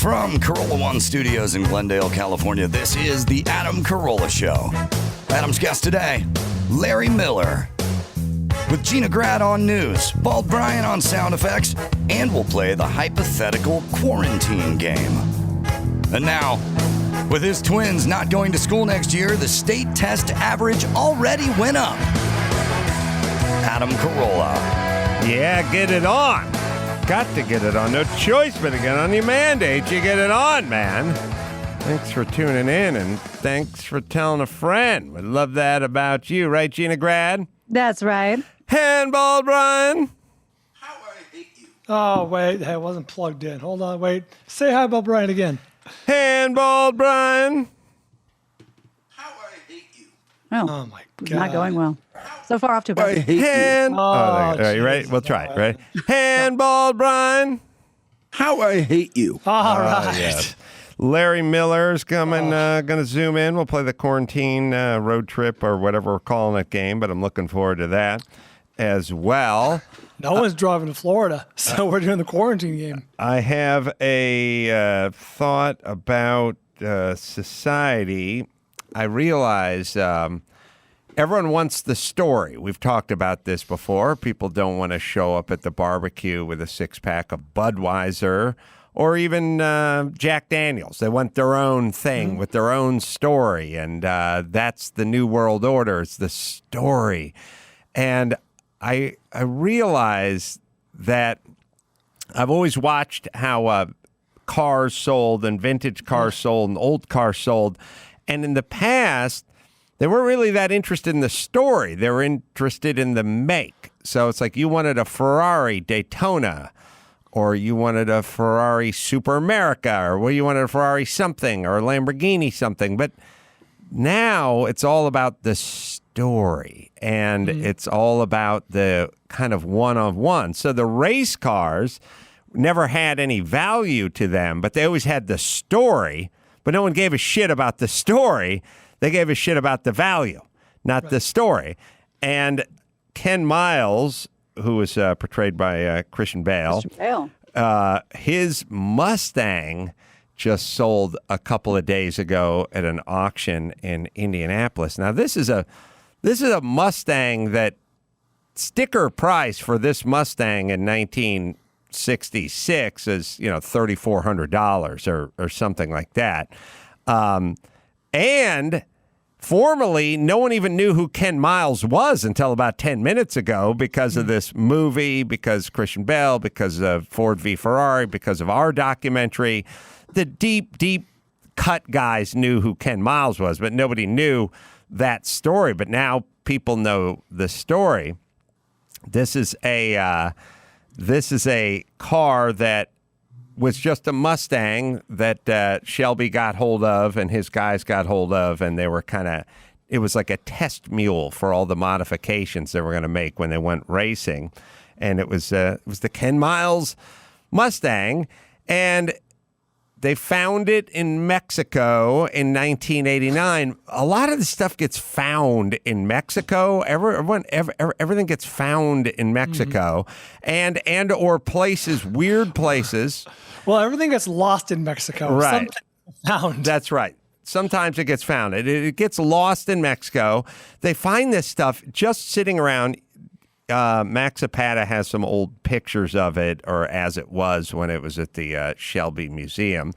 From Carolla One Studios in Glendale, California, this is the Adam Carolla Show. Adam's guest today, Larry Miller. With Gina Grad on news, Bald Brian on sound effects, and we'll play the Hypothetical Quarantine Game. And now, with his twins not going to school next year, the state test average already went up. Adam Carolla. Yeah, get it on. Got to get it on. No choice but to get on your mandate. You get it on, man. Thanks for tuning in, and thanks for telling a friend. We love that about you, right, Gina Grad? That's right. Handball, Brian. How I hate you. Oh, wait. Hey, it wasn't plugged in. Hold on. Wait. Say hi about Brian again. Handball, Brian. How I hate you. Oh, my it's God. not going well. So far off to a bad. Hand. Oh, there you ready? Jesus. We'll try it, right? Handball, Brian. How I hate you. All right. Yes. Larry Miller's coming, going to zoom in. We'll play the quarantine road trip or whatever we're calling it game, but I'm looking forward to that as well. No one's driving to Florida, so we're doing the quarantine game. I have a thought about society. I realize everyone wants the story. We've talked about this before. People don't want to show up at the barbecue with a six-pack of Budweiser or even Jack Daniels. They want their own thing with their own story, and that's the new world order. It's the story. And I realize that I've always watched how cars sold and vintage cars sold and old cars sold. And in the past, they weren't really that interested in the story. They were interested in the make. So it's like you wanted a Ferrari Daytona, or you wanted a Ferrari Super America, or well, you wanted a Ferrari something, or a Lamborghini something. But now it's all about the story, and it's all about the kind of one-on-one. So the race cars never had any value to them, but they always had the story, but no one gave a shit about the story. They gave a shit about the value, not the story. And Ken Miles, who was portrayed by Christian Bale, his Mustang just sold a couple of days ago at an auction in Indianapolis. Now, this is a Mustang that sticker price for this Mustang in 1966 is, $3,400 or something like that. And formerly, no one even knew who Ken Miles was until about 10 minutes ago because of this movie, because Christian Bale, because of Ford v. Ferrari, because of our documentary. The deep cut guys knew who Ken Miles was, but nobody knew that story. But now people know the story. This is a car that was just a Mustang that Shelby got hold of and his guys got hold of, and they were it was like a test mule for all the modifications they were going to make when they went racing. And it was the Ken Miles Mustang, and they found it in Mexico in 1989. A lot of the stuff gets found in Mexico. Everything gets found in Mexico, and or places, weird places. Well, everything gets lost in Mexico. Right. Sometimes found. That's right. Sometimes it gets found. It gets lost in Mexico. They find this stuff just sitting around. Max Zapata has some old pictures of it, or as it was when it was at the Shelby Museum.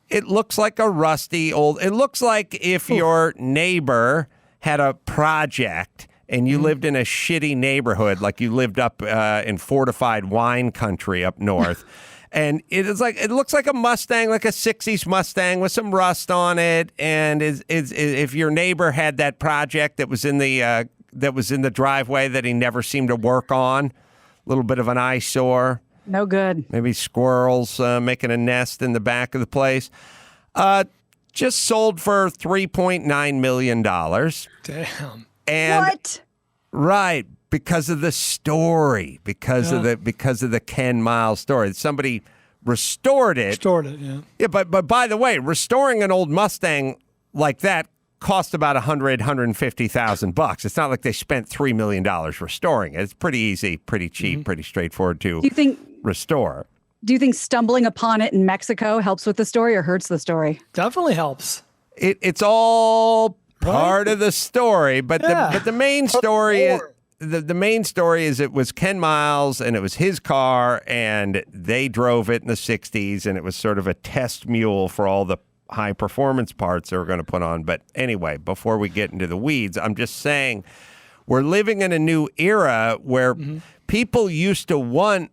It looks like a rusty old... It looks like if your neighbor had a project and you lived in a shitty neighborhood, like you lived up in fortified wine country up north. And it looks like a Mustang, like a 60s Mustang with some rust on it. And if your neighbor had that project that was in the driveway that he never seemed to work on, a little bit of an eyesore. No good. Maybe squirrels making a nest in the back of the place. Just sold for $3.9 million. Damn. And What? Right, because of the story, because of the Ken Miles story. Somebody restored it. Yeah, but by the way, restoring an old Mustang like that cost about $150,000. It's not like they spent $3 million restoring it. It's pretty easy, pretty cheap, pretty straightforward to restore. Do you think stumbling upon it in Mexico helps with the story or hurts the story? Definitely helps. It's all part of the story, but the main story the main story is it was Ken Miles and it was his car and they drove it in the 60s and it was sort of a test mule for all the high performance parts they were going to put on. But anyway, before we get into the weeds, I'm just saying we're living in a new era where people used to want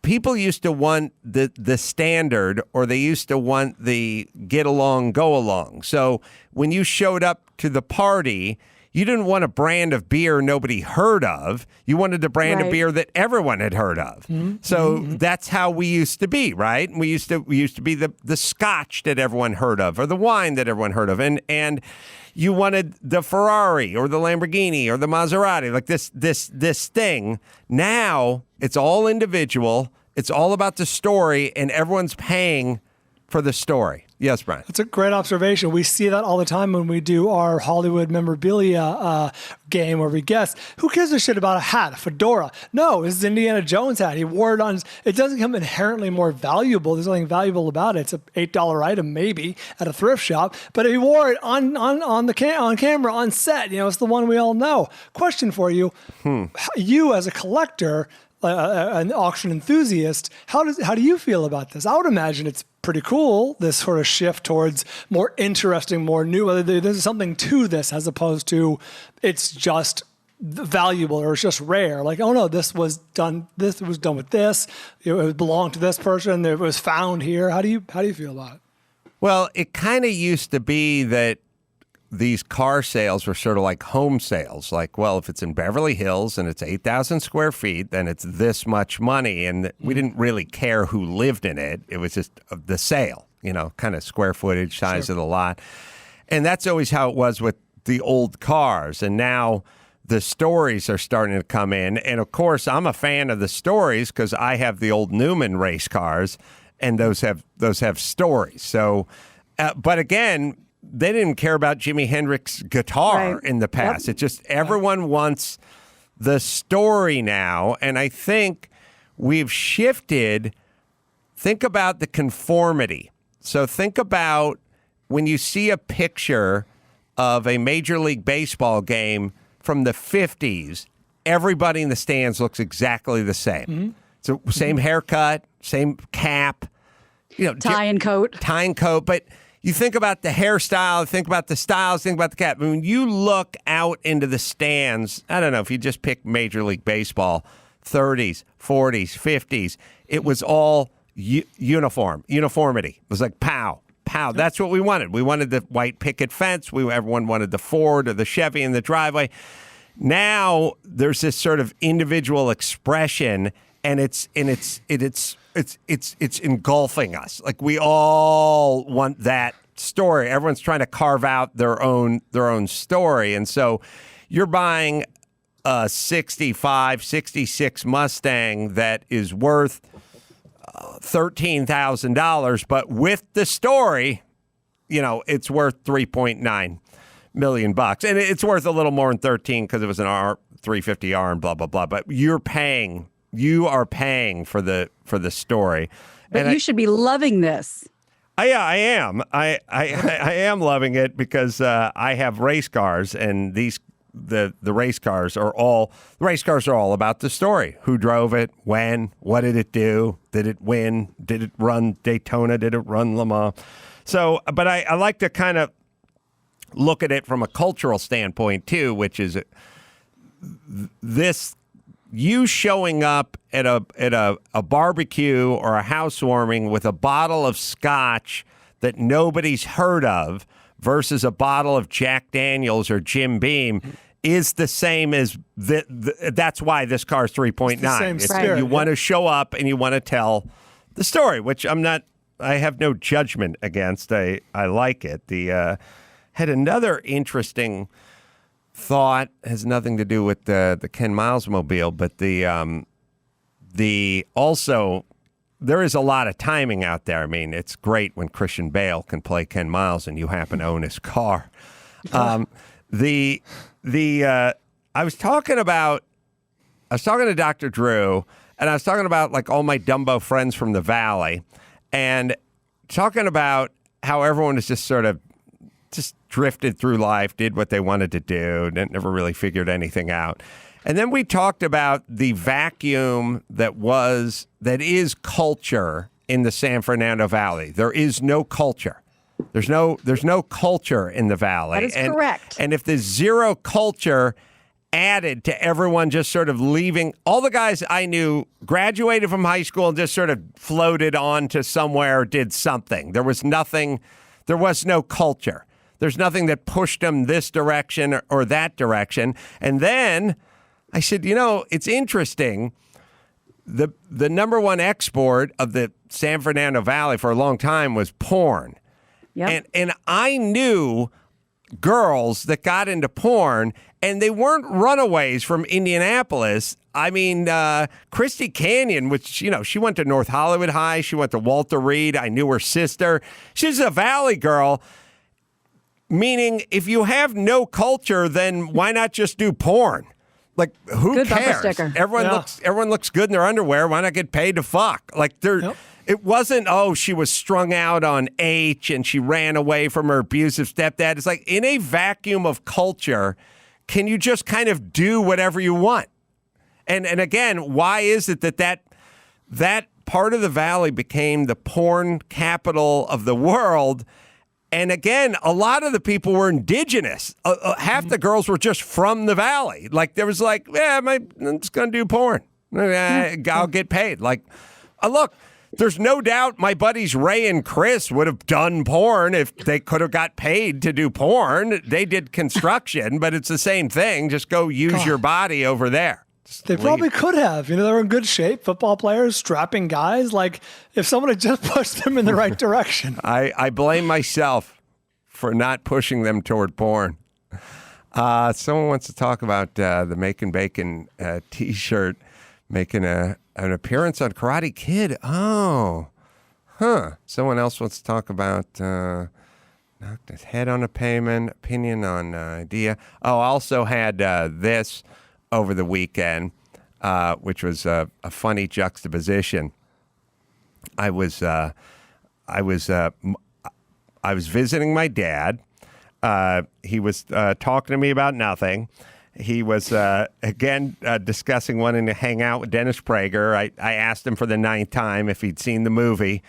the standard, or they used to want the get along, go along. So when you showed up to the party, you didn't want a brand of beer nobody heard of. You wanted a brand of beer that everyone had heard of. So that's how we used to be, right? We used to be the scotch that everyone heard of, or the wine that everyone heard of, and you wanted the Ferrari or the Lamborghini or the Maserati, like this thing. Now it's all individual. It's all about the story, and everyone's paying for the story. Yes, Brian. That's a great observation. We see that all the time when we do our Hollywood memorabilia game where we guess, who gives a shit about a hat, a fedora? No, this is Indiana Jones hat. He wore it on. It doesn't become inherently more valuable. There's nothing valuable about it. It's an $8 item maybe at a thrift shop, but he wore it on camera on set. You know, it's the one we all know. Question for you: You as a collector, an auction enthusiast, how do you feel about this? I would imagine it's pretty cool, this sort of shift towards more interesting, more new, whether there's something to this as opposed to it's just valuable or it's just rare. Like, oh no, this was done with this, it belonged to this person, it was found here. How do you feel about it? Well, it kind of used to be that these car sales were sort of like home sales. Like, well, if it's in Beverly Hills and it's 8,000 square feet, then it's this much money. And we didn't really care who lived in it. It was just the sale, kind of square footage, size of the lot. And that's always how it was with the old cars. And now the stories are starting to come in. And of course, I'm a fan of the stories because I have the old Newman race cars, and those have stories. So, but again, they didn't care about Jimi Hendrix's guitar in the past. It's just everyone wants the story now. And I think we've shifted. Think about the conformity. So think about when you see a picture of a Major League Baseball game from the 50s, everybody in the stands looks exactly the same. So same haircut, same cap, tie and coat. But you think about the hairstyle, think about the styles, think about the cap. When you look out into the stands, I don't know, if you just pick Major League Baseball, 30s, 40s, 50s, it was all uniformity. It was like pow, pow. That's what we wanted. We wanted the white picket fence. Everyone wanted the Ford or the Chevy in the driveway. Now there's this sort of individual expression, and it's engulfing us. Like, we all want that story. Everyone's trying to carve out their own story. And so you're buying a 65, 66 Mustang that is worth $13,000, but with the story, it's worth $3.9 million. And it's worth a little more than 13 because it was an R350R and blah, blah, blah. But you are paying for the story. But you should be loving this. I am. I am loving it because I have race cars, and the race cars are all about the story. Who drove it? When? What did it do? Did it win? Did it run Daytona? Did it run Le Mans? So, but I like to kind of look at it from a cultural standpoint too, which is this. You showing up at a barbecue or a housewarming with a bottle of scotch that nobody's heard of versus a bottle of Jack Daniels or Jim Beam is the same as that's why this car's 3.9. You want to show up and you want to tell the story, which I have no judgment against. I like it. Had another interesting thought, has nothing to do with the Ken Miles mobile, but also there is a lot of timing out there. I mean, it's great when Christian Bale can play Ken Miles and you happen to own his car. I was talking to Dr. Drew, And I was talking about like all my Dumbo friends from the Valley and talking about how everyone is just sort of just drifted through life, did what they wanted to do, and never really figured anything out. And then we talked about the vacuum that is culture in the San Fernando Valley. There is no culture. There's no culture in the Valley. That is correct. And if there's zero culture added to everyone just sort of leaving, all the guys I knew graduated from high school and just sort of floated on to somewhere, did something. There was nothing, there was no culture. There's nothing that pushed them this direction or that direction. And then I said, it's interesting. The number one export of the San Fernando Valley for a long time was porn. Yep. And I knew girls that got into porn, and they weren't runaways from Indianapolis. I mean, Christy Canyon, which, she went to North Hollywood High. She went to Walter Reed. I knew her sister. She's a Valley girl, meaning if you have no culture, then why not just do porn? Like, who Good bumper cares? sticker. Everyone looks good in their underwear. Why not get paid to fuck? Like, It wasn't, she was strung out on H and she ran away from her abusive stepdad. It's like, in a vacuum of culture, can you just kind of do whatever you want? And again, why is it that part of the Valley became the porn capital of the world? And again, a lot of the people were indigenous. Half the girls were just from the Valley. Like, there was like, I'm just going to do porn. I'll get paid. Like, look, there's no doubt my buddies Ray and Chris would have done porn if they could have got paid to do porn. They did construction, but it's the same thing. Just go use your body over there. They probably could have. They were in good shape. Football players, strapping guys. Like, if someone had just pushed them in the right direction. I blame myself for not pushing them toward porn. Someone wants to talk about the Makin Bacon T-shirt making an appearance on Karate Kid. Oh, Someone else wants to talk about knocked his head on a pavement, opinion on idea. Oh, I also had this over the weekend, which was a funny juxtaposition. I was visiting my dad. He was talking to me about nothing. He was, again, discussing wanting to hang out with Dennis Prager. I asked him for the 9th time if he'd seen the movie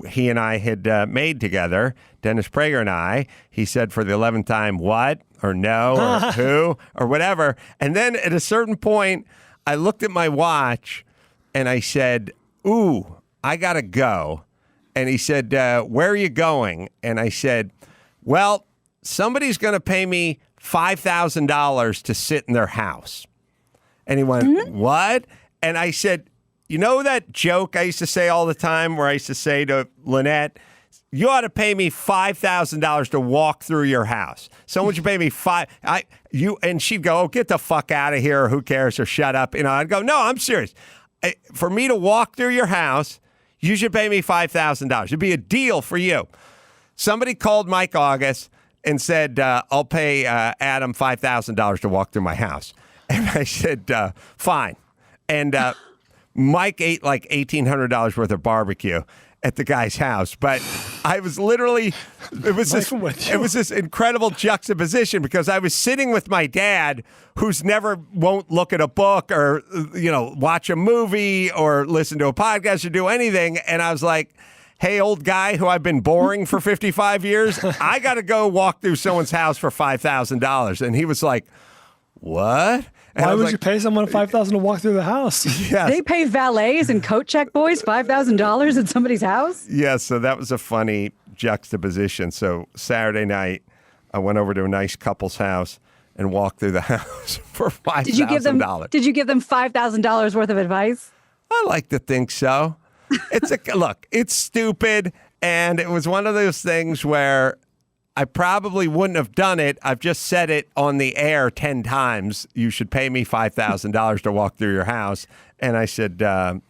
he and I had made together, Dennis Prager and I. He said for the 11th time, what? Or no? Or who? Or whatever. And then at a certain point, I looked at my watch and I said, ooh, I got to go. And he said, where are you going? And I said, well, somebody's going to pay me $5,000 to sit in their house. And he went, what? And I said, you know that joke I used to say all the time where I used to say to Lynette, you ought to pay me $5,000 to walk through your house. Someone should pay me and she'd go, oh, get the fuck out of here, or who cares, or shut up. I'd go, no, I'm serious. For me to walk through your house, you should pay me $5,000. It'd be a deal for you. Somebody called Mike August and said, I'll pay Adam $5,000 to walk through my house. And I said, fine. And Mike ate like $1,800 worth of barbecue at the guy's house. But I was literally, it was this incredible juxtaposition because I was sitting with my dad who's never won't look at a book or, watch a movie or listen to a podcast or do anything. And I was like, hey, old guy who I've been boring for 55 years, I got to go walk through someone's house for $5,000. And he was like, what? And why would you pay someone $5,000 to walk through the house? Yes. They pay valets and coat check boys $5,000 at somebody's house? Yes, so that was a funny juxtaposition. So Saturday night, I went over to a nice couple's house and walked through the house for $5,000. Did you give them $5,000 worth of advice? I like to think so. Look, it's stupid, and it was one of those things where I probably wouldn't have done it. I've just said it on the air 10 times. You should pay me $5,000 to walk through your house. And I said,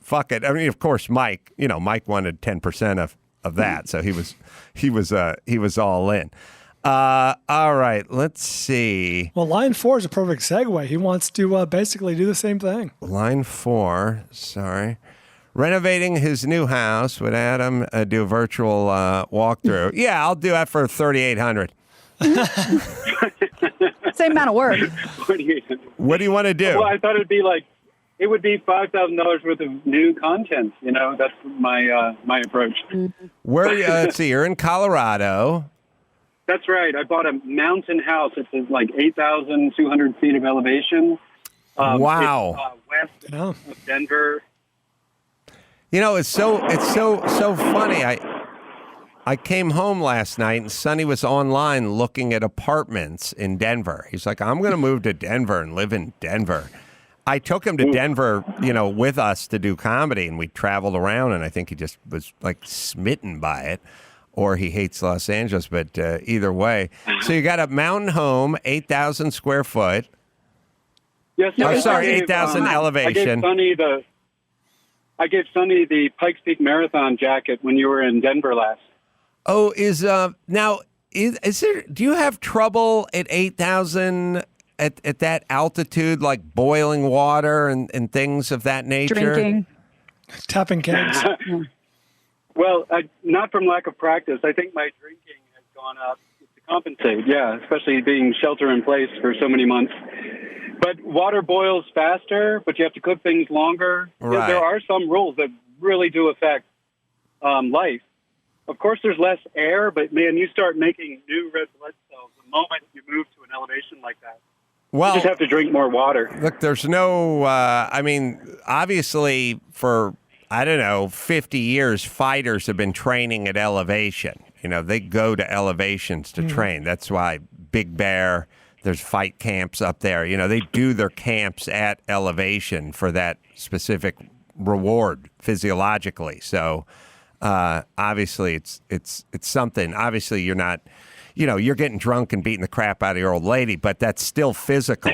fuck it. I mean, of course, Mike wanted 10% of that. So he was all in. All right, let's see. Well, line 4 is a perfect segue. He wants to basically do the same thing. Line 4, sorry. Renovating his new house. Would Adam do a virtual walkthrough? Yeah, I'll do that for $3,800. Same amount of work. What do you want to do? Well, I thought it would be $5,000 worth of new content. That's my approach. Where are you? Let's see. You're in Colorado. That's right. I bought a mountain house. It's like 8,200 feet of elevation. Wow. It's, west of Denver. It's so funny. I came home last night and Sonny was online looking at apartments in Denver. He's like, I'm going to move to Denver and live in Denver. I took him to Denver, with us to do comedy, and we traveled around, and I think he just was like smitten by it, or he hates Los Angeles, but either way. So you got a mountain home, 8,000 square foot. Yes, Oh, sorry, 8,000 elevation. I gave Sonny the Pikes Peak Marathon jacket when you were in Denver last. Oh, is there? Do you have trouble at 8,000 at that altitude, like boiling water and things of that nature? Drinking. Tapping kegs. Well, not from lack of practice. I think my drinking has gone up to compensate. Yeah, especially being shelter in place for so many months. But water boils faster, but you have to cook things longer. Right. There are some rules that really do affect life. Of course, there's less air, but man, you start making new red blood cells the moment you move to an elevation like that. Well, you just have to drink more water. Look, there's no, obviously for, 50 years, fighters have been training at elevation. They go to elevations to train. That's why Big Bear, there's fight camps up there. They do their camps at elevation for that specific reward physiologically. So obviously it's something. Obviously you're not, you're getting drunk and beating the crap out of your old lady, but that's still physical,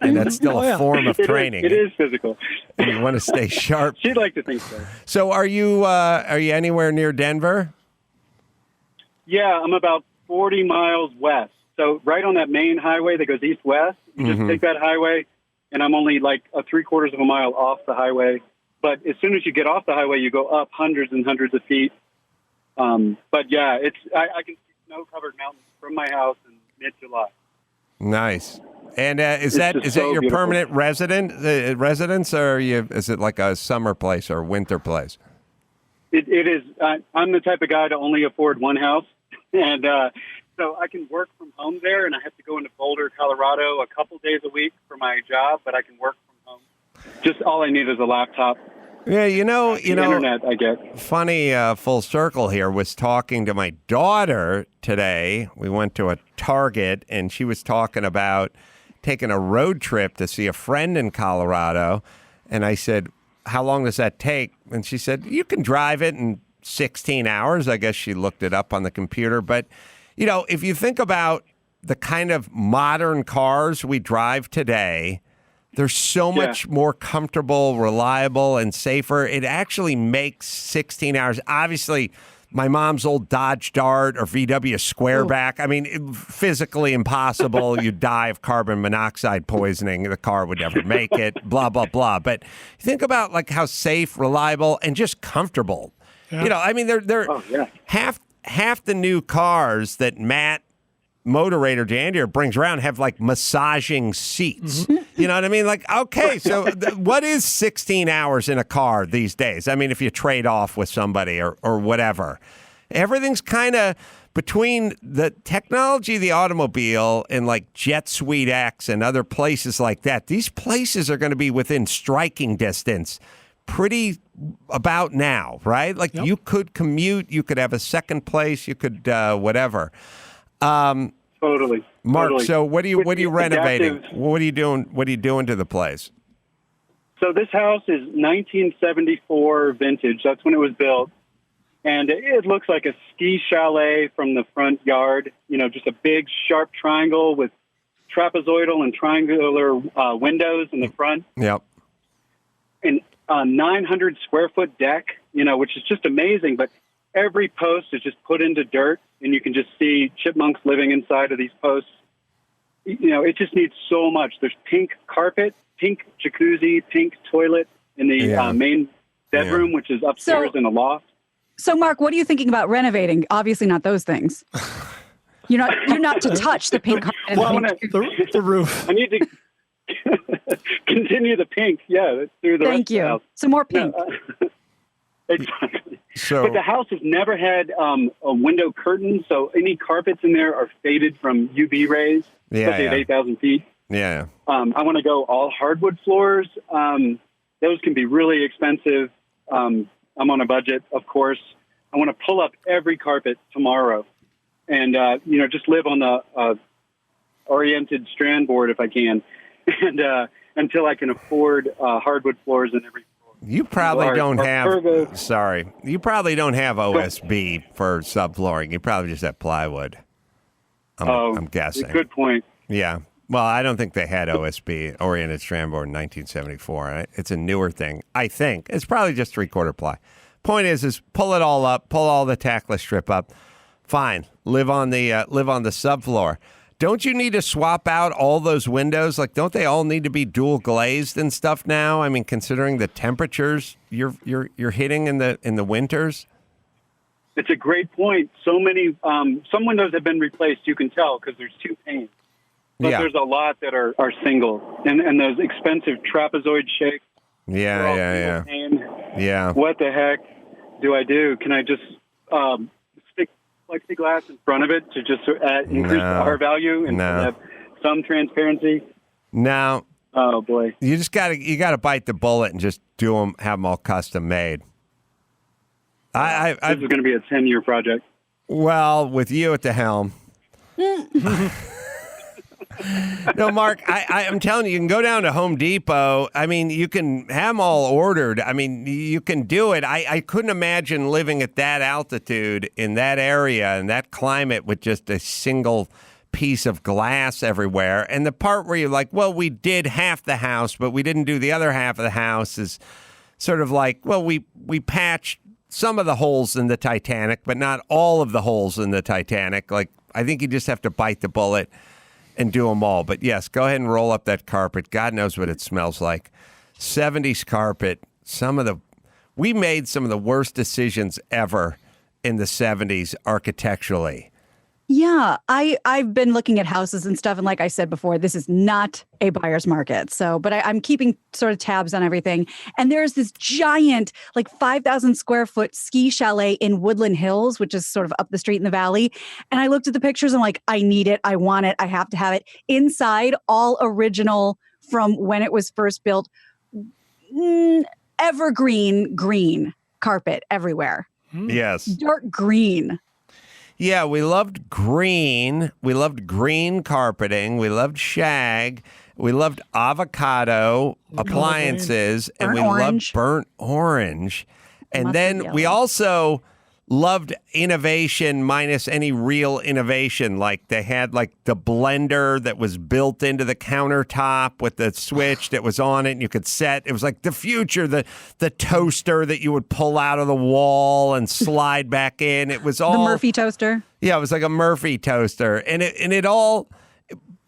and that's still a form of training. It is physical. And you want to stay sharp. She'd like to think so. So are you anywhere near Denver? Yeah, I'm about 40 miles west. So right on that main highway that goes east-west, you just take that highway, and I'm only like a 3/4 of a mile off the highway. But as soon as you get off the highway, you go up hundreds and hundreds of feet. But yeah, I can see snow-covered mountains from my house in mid-July. Nice. And is that your beautiful permanent residence, or is it like a summer place or winter place? It is. I'm the type of guy to only afford one house, and so I can work from home there, and I have to go into Boulder, Colorado, a couple days a week for my job, but I can work from home. Just all I need is a laptop. Yeah, the internet, I guess. Funny full circle here, was talking to my daughter today. We went to a Target, and she was talking about taking a road trip to see a friend in Colorado. And I said, how long does that take? And she said, you can drive it in 16 hours. I guess she looked it up on the computer. But, if you think about the kind of modern cars we drive today, they're so much more comfortable, reliable, and safer. It actually makes 16 hours. Obviously, my mom's old Dodge Dart or VW Squareback. Physically impossible. You'd die of carbon monoxide poisoning. The car would never make it, blah, blah, blah. But think about like how safe, reliable, and just comfortable. Yeah. They're half the new cars that Matt Motorator Jandier brings around have like massaging seats. You know what I mean? Like, okay, so what is 16 hours in a car these days? If you trade off with somebody or whatever, everything's kind of between the technology of the automobile and like Jet Suite X and other places like that. These places are going to be within striking distance pretty about now, right? Like you could commute, you could have a second place, you could whatever. Totally. Mark, totally. so what are you renovating? What are you doing? What are you doing to the place? So this house is 1974 vintage. That's when it was built. And it looks like a ski chalet from the front yard, just a big sharp triangle with trapezoidal and triangular windows in the front. Yep. And a 900 square foot deck, which is just amazing. But every post is just put into dirt. and you can just see chipmunks living inside of these posts. It just needs so much. There's pink carpet, pink jacuzzi, pink toilet in the main bedroom, which is upstairs in a loft. So, Mark, what are you thinking about renovating? Obviously not those things. You're not to touch the pink carpet and the roof. I need to continue the pink, through the Thank rest you. of the house. Some more pink. Exactly. So, but the house has never had a window curtain, so any carpets in there are faded from UV rays, especially at 8,000 feet. Yeah. I want to go all hardwood floors. Those can be really expensive. I'm on a budget, of course. I want to pull up every carpet tomorrow and, just live on the oriented strand board if I can, and until I can afford hardwood floors in every floor. You probably don't have. Sorry. You probably don't have OSB for subflooring. You probably just have plywood. I'm guessing. Good point. Yeah. Well, I don't think they had OSB, oriented strand board, in 1974. It's a newer thing. I think it's probably just 3/4 ply. Point is pull it all up, pull all the tackless strip up. Fine, live on the subfloor. Don't you need to swap out all those windows? Like, don't they all need to be dual glazed and stuff now? I mean, considering the temperatures you're hitting in the winters. It's a great point. So many some windows have been replaced. You can tell because there's two panes. But there's a lot that are single, and those expensive trapezoid shapes. Yeah. What the heck do I do? Can I just stick plexiglass in front of it to just increase the R value and have some transparency? No. Oh boy. You gotta bite the bullet and just have them all custom made. This is going to be a 10-year project. Well, with you at the helm. No, Mark, I'm telling you, you can go down to Home Depot. I mean, you can have them all ordered. I mean, you can do it. I couldn't imagine living at that altitude in that area and that climate with just a single piece of glass everywhere. And the part where you're like, well, we did half the house, but we didn't do the other half of the house is sort of like, well, we patched some of the holes in the Titanic, but not all of the holes in the Titanic. Like, I think you just have to bite the bullet and do them all. But yes, go ahead and roll up that carpet. God knows what it smells like. 70s carpet. We made some of the worst decisions ever in the 70s architecturally. Yeah, I've been looking at houses and stuff, and like I said before, this is not a buyer's market. So, but I'm keeping sort of tabs on everything. And there's this giant, like 5,000 square foot ski chalet in Woodland Hills, which is sort of up the street in the valley. And I looked at the pictures. I'm like, I need it. I want it. I have to have it. Inside, all original from when it was first built. Evergreen green carpet everywhere. Yes. Dark green. Yeah, we loved green. We loved green carpeting. We loved shag. We loved avocado appliances. And we loved burnt orange. And then we also loved innovation minus any real innovation. Like they had like the blender that was built into the countertop with the switch that was on it and you could set. It was like the future, the toaster that you would pull out of the wall and slide back in. It was all the Murphy toaster. Yeah, it was like a Murphy toaster. And it all,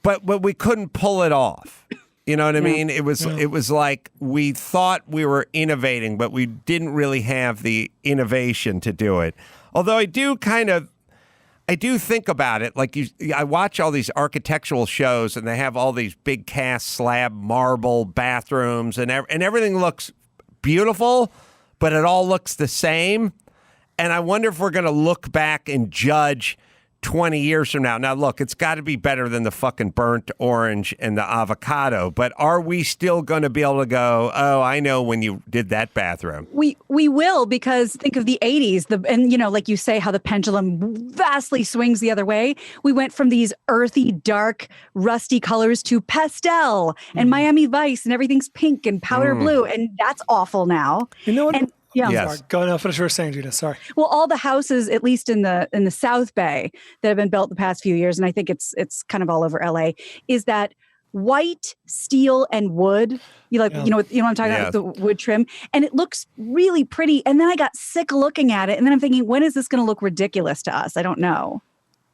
but we couldn't pull it off. You know what I mean? It was like we thought we were innovating, but we didn't really have the innovation to do it. Although I do think about it. Like I watch all these architectural shows, and they have all these big cast slab marble bathrooms, and everything looks beautiful, but it all looks the same. And I wonder if we're going to look back and judge 20 years from now. Now, look, it's got to be better than the fucking burnt orange and the avocado, but are we still going to be able to go, oh, I know when you did that bathroom? We will, because think of the 80s, and like you say, how the pendulum vastly swings the other way. We went from these earthy, dark, rusty colors to pastel and Miami Vice, and everything's pink and powder blue, and that's awful now. You know what? Yeah. Yes. Sorry. Go ahead. Finish what you were saying, Gina. Sorry. Well, all the houses, at least in the South Bay, that have been built the past few years, and I think it's kind of all over LA, is that white, steel, and wood. You know what I'm talking about, the wood trim, and it looks really pretty. And then I got sick looking at it, and then I'm thinking, when is this going to look ridiculous to us? I don't know.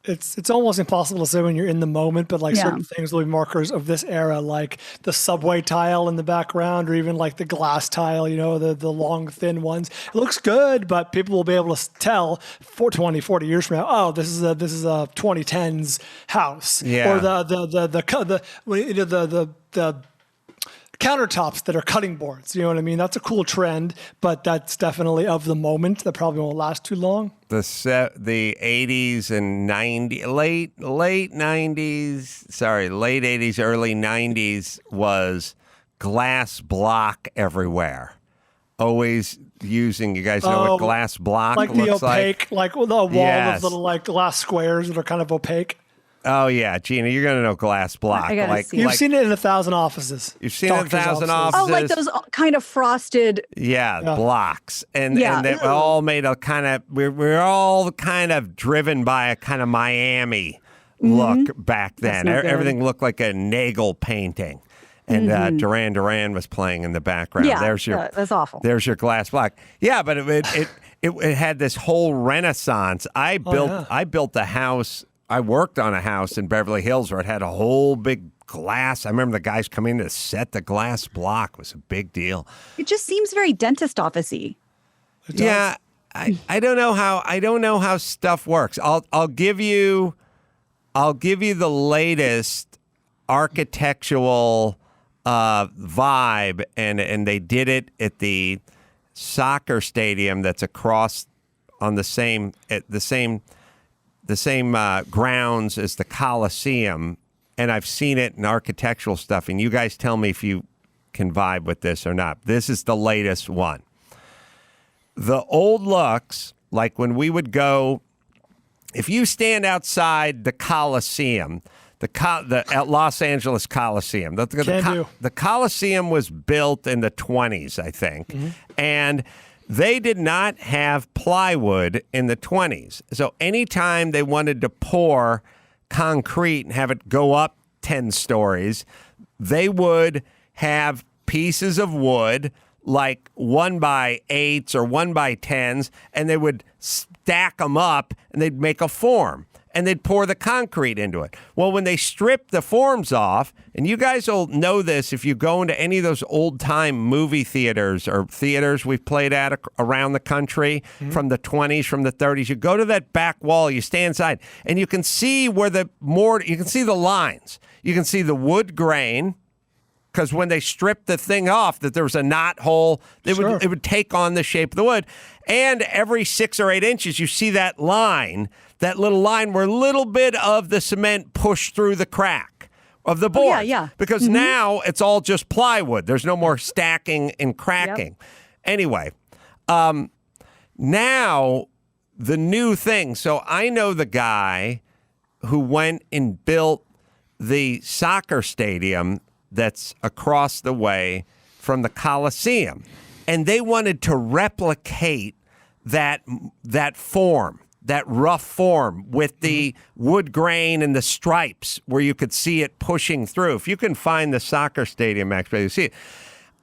It's almost impossible to say when you're in the moment, but like certain things will be markers of this era, like the subway tile in the background, or even like the glass tile, the long, thin ones. It looks good, but people will be able to tell 40 years from now, oh, this is a 2010s house. Yeah. Or the countertops that are cutting boards. You know what I mean? That's a cool trend, but that's definitely of the moment. That probably won't last too long. The 80s and 90s, late 80s, early 90s was glass block everywhere. Always using, you guys know what glass block like looks like? Like the wall of little like glass squares that are kind of opaque. Oh, yeah, Gina, you're going to know glass block. You've seen it in 1,000 offices. You've seen it in 1,000 offices. Oh, like those kind of frosted. Blocks. And they were all made a kind of, we're all kind of driven by a kind of Miami look back then. Everything looked like a Nagel painting. And Duran Duran was playing in the background. Yeah, that's awful. There's your glass block. Yeah, but it had this whole renaissance. I built a house. I worked on a house in Beverly Hills where it had a whole big glass. I remember the guys coming in to set the glass block. It was a big deal. It just seems very dentist office-y. Yeah, I don't know how stuff works. I'll give you the latest architectural vibe, and they did it at the soccer stadium that's across on the same grounds as the Coliseum, and I've seen it in architectural stuff, and you guys tell me if you can vibe with this or not. This is the latest one. The old looks, like when we would go, if you stand outside the Coliseum, the Los Angeles Coliseum, the Coliseum was built in the 20s, I think, and they did not have plywood in the 20s. So anytime they wanted to pour concrete and have it go up 10 stories, they would have pieces of wood, like 1x8s or 1x10s, and they would stack them up and they'd make a form. And they'd pour the concrete into it. Well, when they stripped the forms off, and you guys will know this if you go into any of those old-time movie theaters or theaters we've played at around the country from the 20s, from the 30s, you go to that back wall, you stand inside, and you can see you can see the lines. You can see the wood grain, because when they stripped the thing off, that there was a knot hole, it would take on the shape of the wood. And every 6 or 8 inches, you see that line, that little line where a little bit of the cement pushed through the crack of the board. Because now it's all just plywood. There's no more stacking and cracking. Yep. Anyway, now the new thing. So I know the guy who went and built the soccer stadium that's across the way from the Coliseum. And they wanted to replicate that form, that rough form with the wood grain and the stripes where you could see it pushing through. If you can find the soccer stadium, actually, you see it.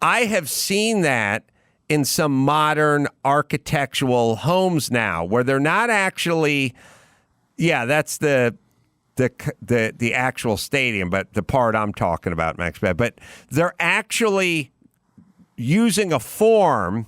I have seen that in some modern architectural homes now where they're not actually, that's the actual stadium, but the part I'm talking about, Max, but they're actually using a form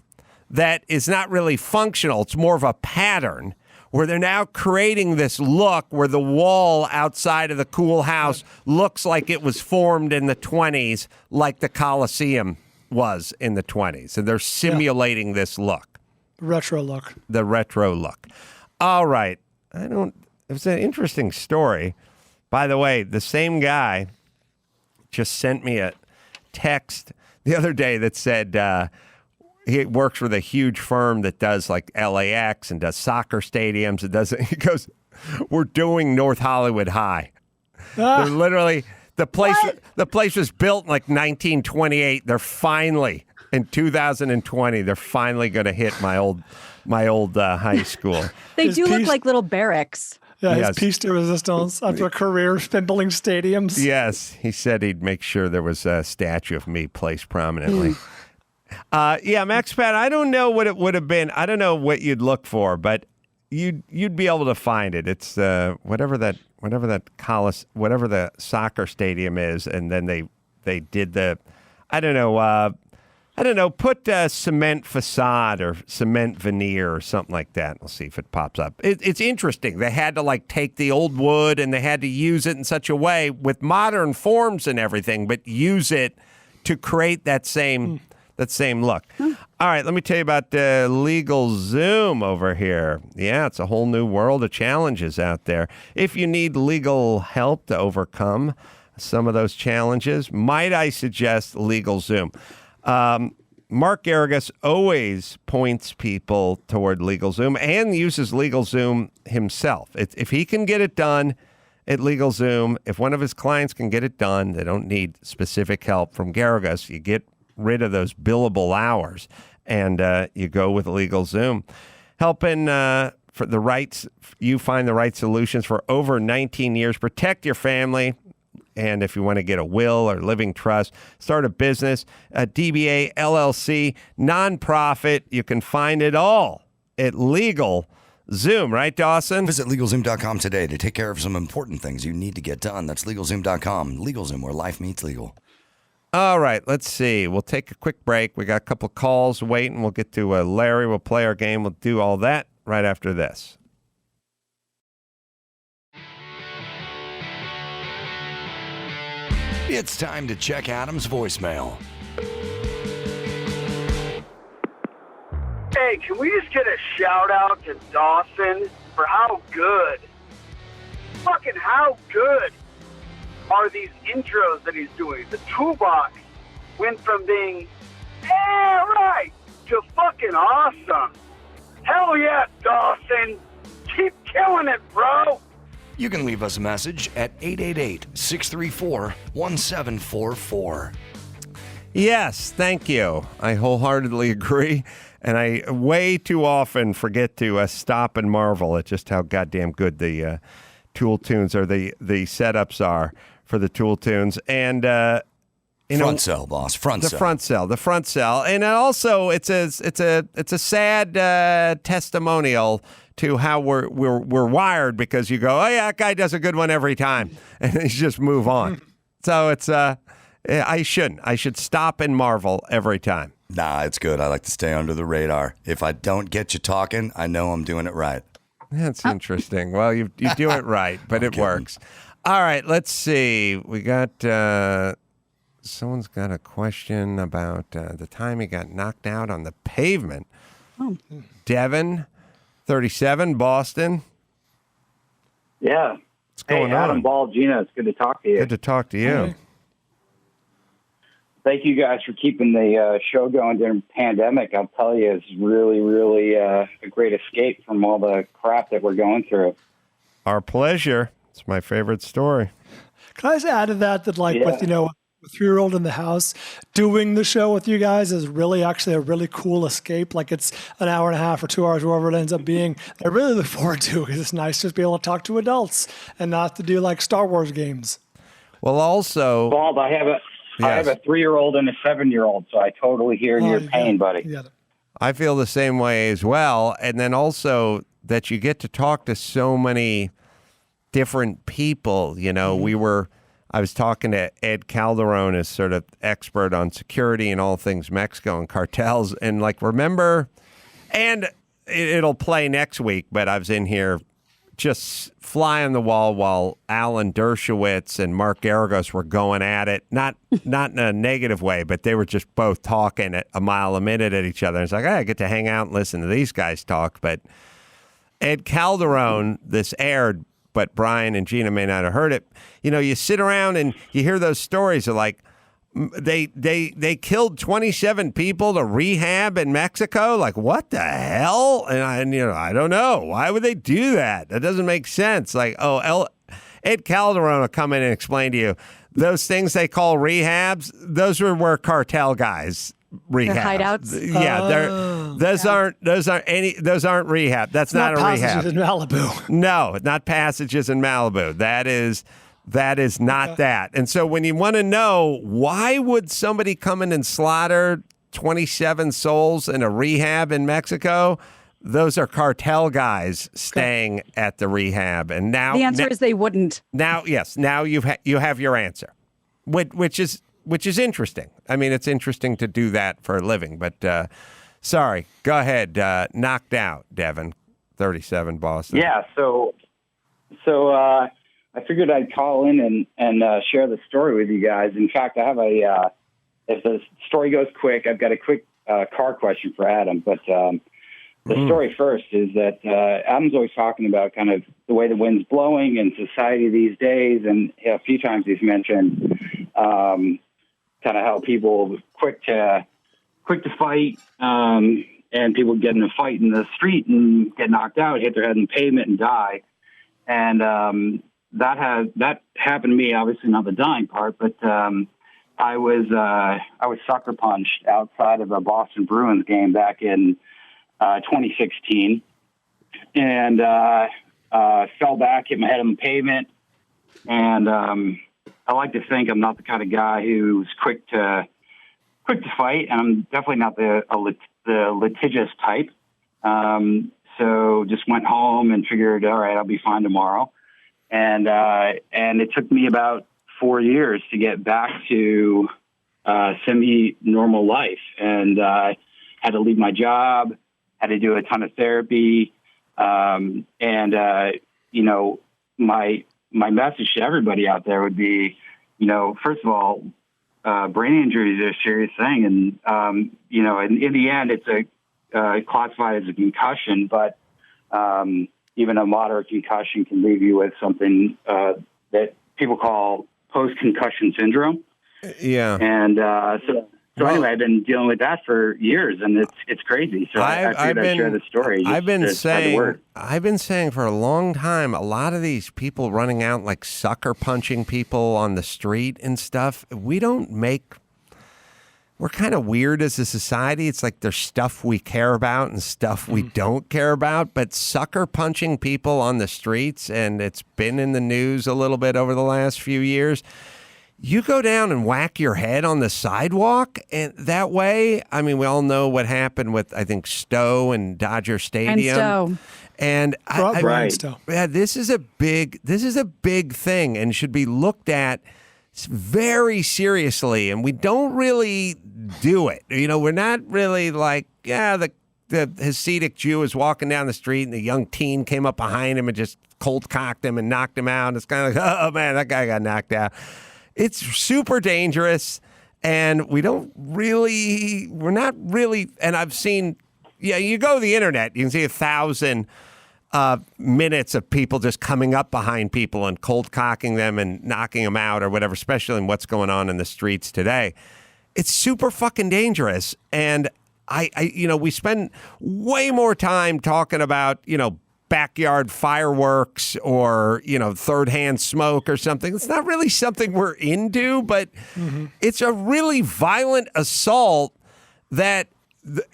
that is not really functional. It's more of a pattern where they're now creating this look where the wall outside of the cool house looks like it was formed in the 20s, like the Coliseum was in the 20s. And they're simulating this look. Retro look. The retro look. All right. It's an interesting story. By the way, the same guy just sent me a text the other day that said he works with a huge firm that does like LAX and does soccer stadiums. He goes, we're doing North Hollywood High. They're literally, the place was built in like 1928. They're finally, in 2020, they're finally going to hit my old high school. They do look like little barracks. Yeah, his Yes. piece de resistance after a career spent building stadiums. Yes, he said he'd make sure there was a statue of me placed prominently. Yeah, MaxPat, I don't know what it would have been. I don't know what you'd look for, but you'd be able to find it. It's whatever the soccer stadium is, and then they did I don't know, put cement facade or cement veneer or something like that. We'll see if it pops up. It's interesting. They had to take the old wood and they had to use it in such a way with modern forms and everything, but use it to create that same look. All right, let me tell you about LegalZoom over here. Yeah, it's a whole new world of challenges out there. If you need legal help to overcome some of those challenges, might I suggest LegalZoom? Mark Garrigus always points people toward LegalZoom and uses LegalZoom himself. If he can get it done at LegalZoom, if one of his clients can get it done, they don't need specific help from Garrigus. You get rid of those billable hours, and you go with LegalZoom, helping for the rights. You find the right solutions for over 19 years. Protect your family. And if you want to get a will or living trust, start a business, a DBA, LLC, nonprofit, you can find it all at LegalZoom, right, Dawson? Visit LegalZoom.com today to take care of some important things you need to get done. That's LegalZoom.com. LegalZoom, where life meets legal. All right, let's see. We'll take a quick break. We got a couple calls waiting. We'll get to Larry. We'll play our game. We'll do all that right after this. It's time to check Adam's voicemail. Hey, can we just get a shout out to Dawson for how good, fucking how good are these intros that he's doing? The toolbox went from being, right, to fucking awesome. Hell yeah, Dawson. Keep killing it, bro. You can leave us a message at 888-634-1744. Yes, thank you. I wholeheartedly agree. And I way too often forget to stop and marvel at just how goddamn good the tool tunes or the setups are for the tool tunes. And front cell, boss. Front cell. The front cell. And also it's a sad testimonial to how we're wired, because you go, oh yeah, that guy does a good one every time, and you just move on. So it's I shouldn't. I should stop and marvel every time. Nah, it's good. I like to stay under the radar. If I don't get you talking, I know I'm doing it right. That's interesting. Well, you do it right, but it works. All right, let's see. We got someone's got a question about the time he got knocked out on the pavement. Oh. Devin, 37, Boston. Yeah. What's going Adam, on? Ball, Gina, it's good to talk to you. Good to talk to you. Hey. Thank you guys for keeping the show going during the pandemic. I'll tell you, it's really, really a great escape from all the crap that we're going through. Our pleasure. It's my favorite story. Can I just add to that with a 3-year-old in the house, doing the show with you guys is really actually a really cool escape. Like, it's an hour and a half or 2 hours, whatever it ends up being. I really look forward to it, because it's nice to be able to talk to adults and not to do like Star Wars games. Well, also, Bald, I have a 3-year-old and a 7-year-old, so I totally hear your pain, buddy. Yeah. I feel the same way as well. And then also that you get to talk to so many different people. You know, I was talking to Ed Calderon, as sort of expert on security and all things Mexico and cartels. And remember, and it'll play next week, but I was in here just fly on the wall while Alan Dershowitz and Mark Garrigus were going at it. Not in a negative way, but they were just both talking at a mile a minute at each other. It's like, I get to hang out and listen to these guys talk. But Ed Calderon, this aired, but Brian and Gina may not have heard it. You know, you sit around and you hear those stories of they killed 27 people to rehab in Mexico. Like, what the hell? And I don't know. Why would they do that? That doesn't make sense. Like, Ed Calderon will come in and explain to you those things they call rehabs. Those were where cartel guys rehab. hideouts? Yeah, those aren't rehab. That's not a rehab. Passages in Malibu. No, not passages in Malibu. That is not that. And so when you want to know why would somebody come in and slaughter 27 souls in a rehab in Mexico, those are cartel guys staying at the rehab. And now The answer is they wouldn't. now you have your answer, which is interesting. I mean, it's interesting to do that for a living. But sorry, go ahead. Knocked out, Devin, 37 Boston. Yeah, so I figured I'd call in and share the story with you guys. In fact, I have if the story goes quick, I've got a quick car question for Adam. But the story first is that Adam's always talking about kind of the way the wind's blowing in society these days. And a few times he's mentioned kind of how people quick to fight and people get in a fight in the street and get knocked out, hit their head in the pavement and die. And that happened to me, obviously not the dying part, but I was sucker punched outside of a Boston Bruins game back in 2016, and fell back, hit my head on the pavement, and I like to think I'm not the kind of guy who's quick to fight, and I'm definitely not the litigious type. So just went home and figured, all right, I'll be fine tomorrow. And it took me about 4 years to get back to semi-normal life, and had to leave my job, had to do a ton of therapy, and my message to everybody out there would be, first of all, brain injuries are a serious thing, and in the end, it's classified as a concussion, but even a moderate concussion can leave you with something that people call post-concussion syndrome. Yeah. And so anyway, I've been dealing with that for years, and it's crazy. So I figured I'd share the story. I've been saying for a long time, a lot of these people running out like sucker punching people on the street and stuff, we're kind of weird as a society. It's like there's stuff we care about and stuff we don't care about, but sucker punching people on the streets, and it's been in the news a little bit over the last few years. You go down and whack your head on the sidewalk, and that way, I mean, we all know what happened with, I think, Stowe and Dodger Stadium. And this is a big thing and should be looked at very seriously, and we don't really do it. We're not really like, the Hasidic Jew is walking down the street and the young teen came up behind him and just cold cocked him and knocked him out. And it's kind of like, oh man, that guy got knocked out. It's super dangerous, and we're not really, and I've seen, you go to the internet, you can see 1,000 minutes of people just coming up behind people and cold cocking them and knocking them out or whatever, especially in what's going on in the streets today. It's super fucking dangerous. And we spend way more time talking about, backyard fireworks or, third-hand smoke or something. It's not really something we're into, but it's a really violent assault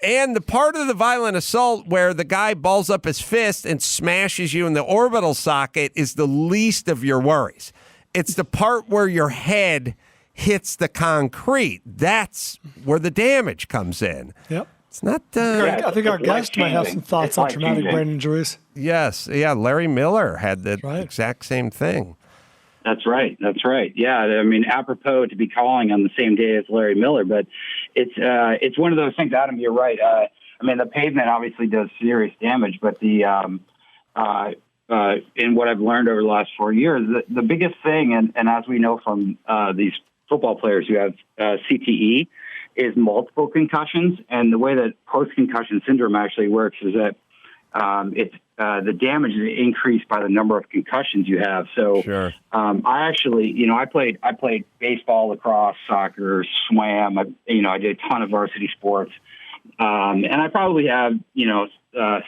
and the part of the violent assault where the guy balls up his fist and smashes you in the orbital socket is the least of your worries. It's the part where your head hits the concrete. That's where the damage comes in. Yep. It's not. I think our guest might have some thoughts on traumatic brain injuries. Yes. Yeah. Larry Miller had the exact same thing. That's right. Yeah. I mean, apropos to be calling on the same day as Larry Miller, but it's one of those things, Adam, you're right. I mean, the pavement obviously does serious damage, but in what I've learned over the last 4 years, the biggest thing, and as we know from these football players who have CTE, is multiple concussions. And the way that post-concussion syndrome actually works is that the damage is increased by the number of concussions you have. So I actually, I played baseball, lacrosse, soccer, swam. I did a ton of varsity sports. And I probably have,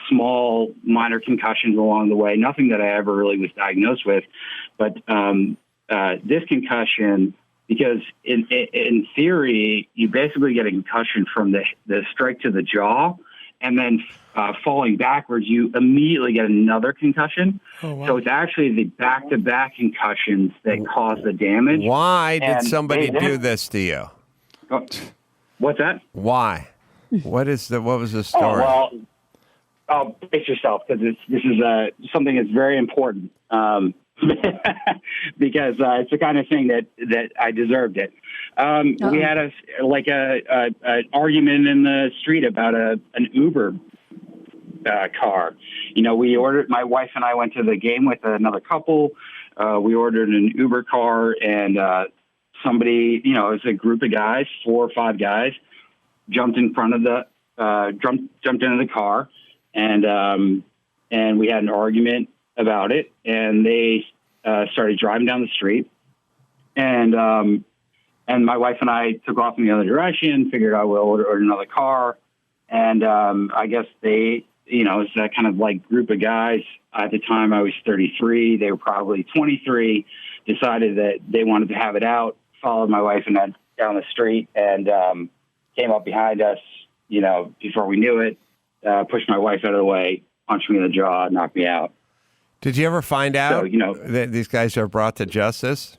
small minor concussions along the way, nothing that I ever really was diagnosed with. But this concussion because in theory, you basically get a concussion from the strike to the jaw, and then falling backwards, you immediately get another concussion. Oh, wow. So it's actually the back-to-back concussions that cause the damage. Why did And somebody do this to you? What's that? Why? What was the story? Oh, well, brace yourself, because this is something that's very important. Because it's the kind of thing that I deserved it. We had an argument in the street about an Uber car. My wife and I went to the game with another couple. We ordered an Uber car, and somebody, it was a group of guys, 4 or 5 guys, jumped in front of jumped into the car, and we had an argument about it, and they started driving down the street, and my wife and I took off in the other direction, figured I will order another car, and I guess they, it's that kind of like group of guys. At the time I was 33, they were probably 23, decided that they wanted to have it out, followed my wife and I down the street, and came up behind us, before we knew it, pushed my wife out of the way, punched me in the jaw, knocked me out. Did you ever find out that these guys are brought to justice?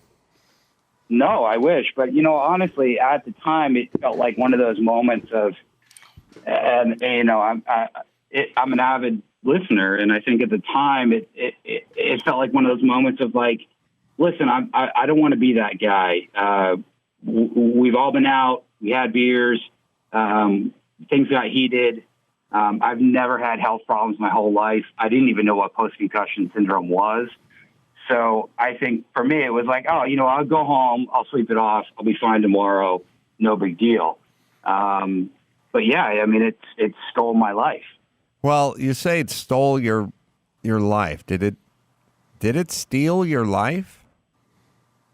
No, I wish. But, honestly, at the time, it felt like one of those moments of, I'm an avid listener. And I think at the time, it felt like one of those moments of like, listen, I don't want to be that guy. We've all been out. We had beers. Things got heated. I've never had health problems my whole life. I didn't even know what post-concussion syndrome was. So I think for me, it was like, I'll go home, I'll sleep it off, I'll be fine tomorrow, no big deal. But yeah, I mean, it stole my life. Well, you say it stole your life. Did it steal your life?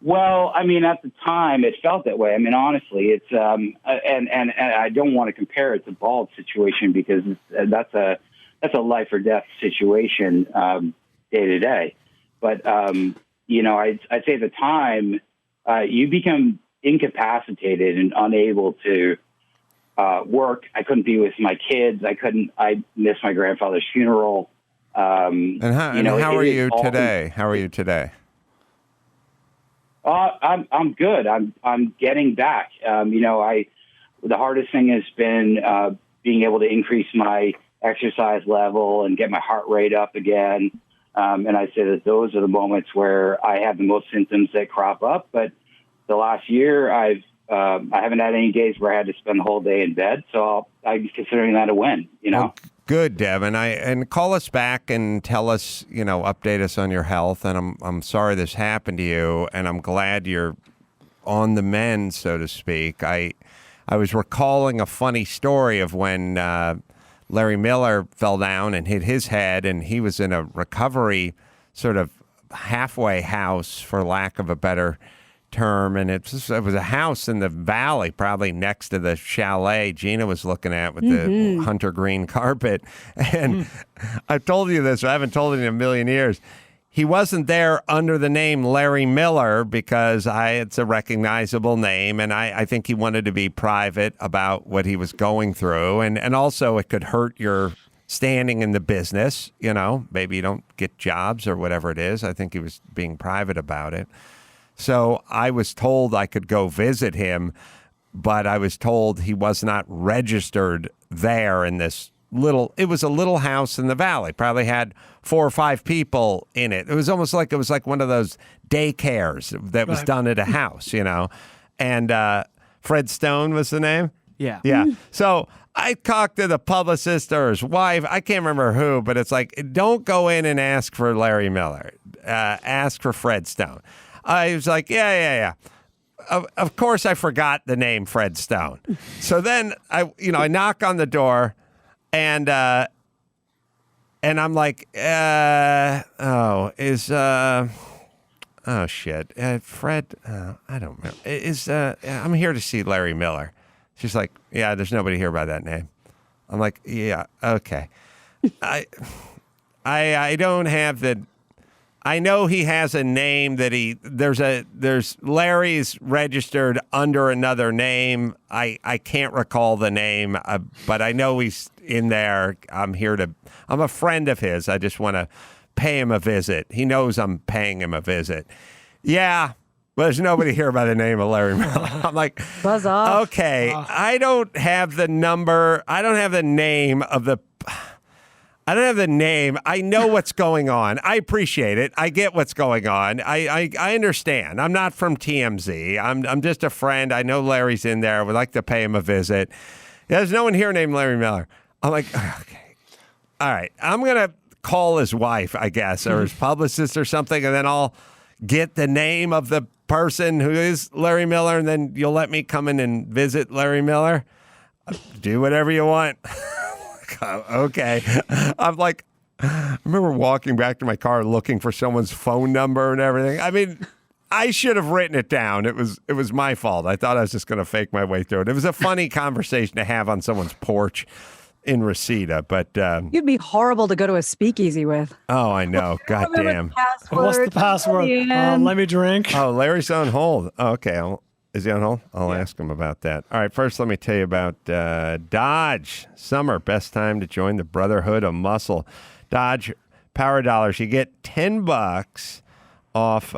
Well, I mean, at the time, it felt that way. I mean, honestly, it's and I don't want to compare it to Bald's situation, because that's a life or death situation day to day. But I'd say at the time, you become incapacitated and unable to work. I couldn't be with my kids. I missed my grandfather's funeral. And how are you today? How are you today? I'm good. I'm getting back. The hardest thing has been being able to increase my exercise level and get my heart rate up again. And I say that those are the moments where I have the most symptoms that crop up. But the last year, I haven't had any days where I had to spend the whole day in bed. So I'm considering that a win. Well, good, Devin. And call us back and tell us, update us on your health. And I'm sorry this happened to you, and I'm glad you're on the mend, so to speak. I was recalling a funny story of when Larry Miller fell down and hit his head, and he was in a recovery sort of halfway house, for lack of a better term, and it was a house in the valley, probably next to the chalet Gina was looking at with the hunter green carpet. And I've told you this, I haven't told it in a million years. He wasn't there under the name Larry Miller because it's a recognizable name, and I think he wanted to be private about what he was going through, and also it could hurt your standing in the business, maybe you don't get jobs or whatever it is. I think he was being private about it. So I was told I could go visit him, but I was told he was not registered there in this it was a little house in the valley, probably had 4 or 5 people in it. It was like one of those daycares that was done at a house, and Fred Stone was the name. Yeah. Yeah. So I talked to the publicist or his wife. I can't remember who, but it's like, don't go in and ask for Larry Miller. Ask for Fred Stone. I was like, yeah. Of course, I forgot the name Fred Stone. So then I knock on the door, and I'm like, Fred? I don't remember. I'm here to see Larry Miller. She's like, yeah, there's nobody here by that name. I'm like, yeah, okay. I don't have the. I know he has a name that there's Larry's registered under another name. I can't recall the name, but I know he's in there. I'm a friend of his. I just want to pay him a visit. He knows I'm paying him a visit. Yeah. But there's nobody here by the name of Larry Miller. I'm like, buzz off. Okay, I don't have the number. I don't have the name of the. I don't have the name. I know what's going on. I appreciate it. I get what's going on. I understand. I'm not from TMZ. I'm just a friend. I know Larry's in there. I would like to pay him a visit. There's no one here named Larry Miller. I'm like, okay. All right. I'm going to call his wife, I guess, or his publicist or something, and then I'll get the name of the person who is Larry Miller, and then you'll let me come in and visit Larry Miller. Do whatever you want. Okay. I'm like, I remember walking back to my car looking for someone's phone number and everything. I mean, I should have written it down. It was my fault. I thought I was just going to fake my way through it. It was a funny conversation to have on someone's porch in Reseda, but you'd be horrible to go to a speakeasy with. Oh, I know. God damn. What's the password? Let me drink. Oh, Larry's on hold. Oh, okay. Is he on hold? I'll ask him about that. All right. First, let me tell you about Dodge. Summer, best time to join the Brotherhood of Muscle. Dodge Power Dollars. You get $10 off.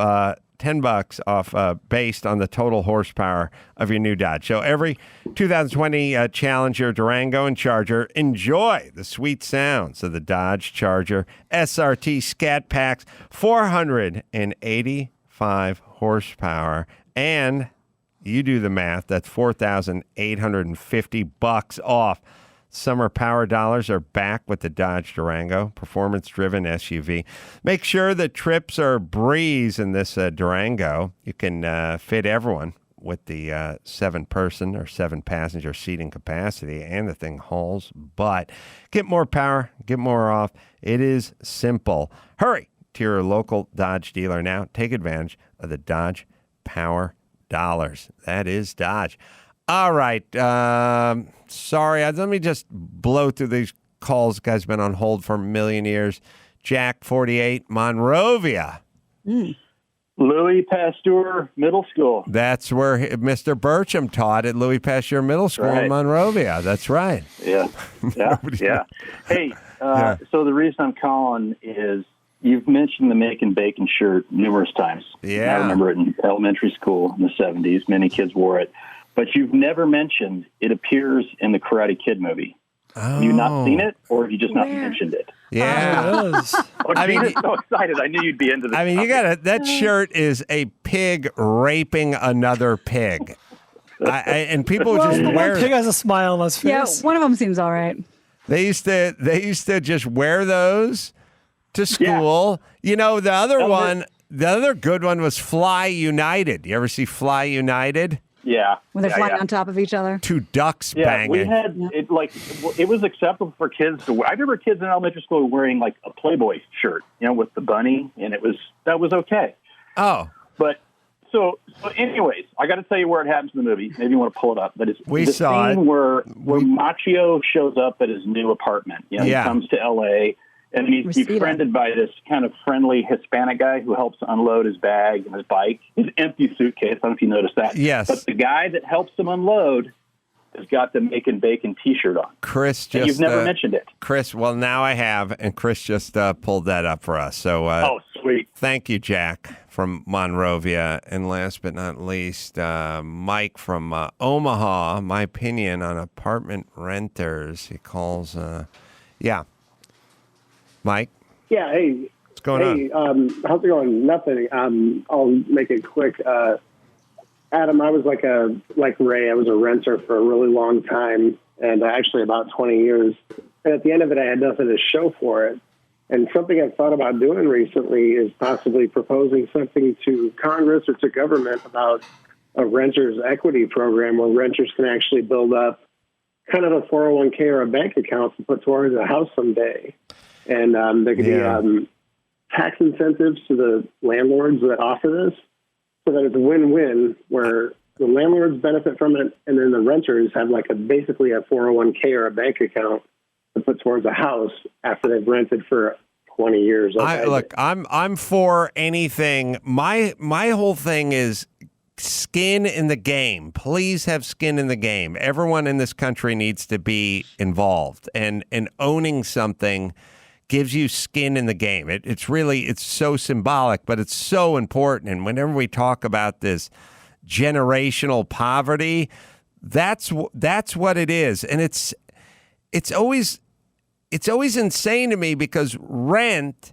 $10 based on the total horsepower of your new Dodge. So every 2020 Challenger, Durango, and Charger, enjoy the sweet sounds of the Dodge Charger SRT Scat Packs, 485 horsepower, and you do the math, that's $4,850 off. Summer Power Dollars are back with the Dodge Durango, performance-driven SUV. Make sure the trips are a breeze in this Durango. You can fit everyone with the 7-person or 7-passenger seating capacity, and the thing hauls butt. Get more power, get more off. It is simple. Hurry to your local Dodge dealer now. Take advantage of the Dodge Power Dollars. That is Dodge. All right. Sorry. Let me just blow through these calls. The guy's been on hold for a million years. Jack, 48, Monrovia. Louis Pasteur Middle School. That's where Mr. Burcham taught at Louis Pasteur Middle School in Monrovia. That's right. Yeah. Yeah. Hey, so the reason I'm calling is you've mentioned the Makin Bacon shirt numerous times. Yeah. I remember it in elementary school in the 70s. Many kids wore it. But you've never mentioned it appears in the Karate Kid movie. Oh. Have you not seen it, or have you just not mentioned it? Yeah. Gina's so excited. I knew you'd be into this. I mean, that shirt is a pig raping another pig. And people just wear one pig has a smile on his face. Yeah, one of them seems all right. They used to just wear those to school. Yeah. You know, the other good one was Fly United. You ever see Fly United? Yeah. When they're flying on top of each other. Two ducks banging. We had it it was acceptable for kids to wear. I remember kids in elementary school wearing like a Playboy shirt, with the bunny, and that was okay. Oh. But so anyways, I got to tell you where it happens in the movie. Maybe you want to pull it up, but it's the scene where Machio shows up at his new apartment. He comes to L.A. and he's befriended by this kind of friendly Hispanic guy who helps unload his bag and his bike, his empty suitcase. I don't know if you noticed that. Yes. But the guy that helps him unload has got the Makin Bacon T-shirt on. Chris just... And you've never mentioned it. Chris, well, now I have, and Chris just pulled that up for us. So, sweet. Thank you, Jack from Monrovia. And last but not least, Mike from Omaha. My opinion on apartment renters. He calls, Mike? Yeah, hey. What's going on? How's it going? Nothing. I'll make it quick. Adam, I was like Ray, I was a renter for a really long time, and actually about 20 years. And at the end of it, I had nothing to show for it. And something I've thought about doing recently is possibly proposing something to Congress or to government about a renter's equity program where renters can actually build up kind of a 401k or a bank account to put towards a house someday. And there could be tax incentives to the landlords that offer this so that it's a win-win where the landlords benefit from it and then the renters have basically a 401k or a bank account to put towards a house after they've rented for 20 years. I'm for anything. My whole thing is skin in the game. Please have skin in the game. Everyone in this country needs to be involved, and owning something gives you skin in the game. It's so symbolic, but it's so important. And whenever we talk about this generational poverty, that's what it is. And it's always insane to me because rent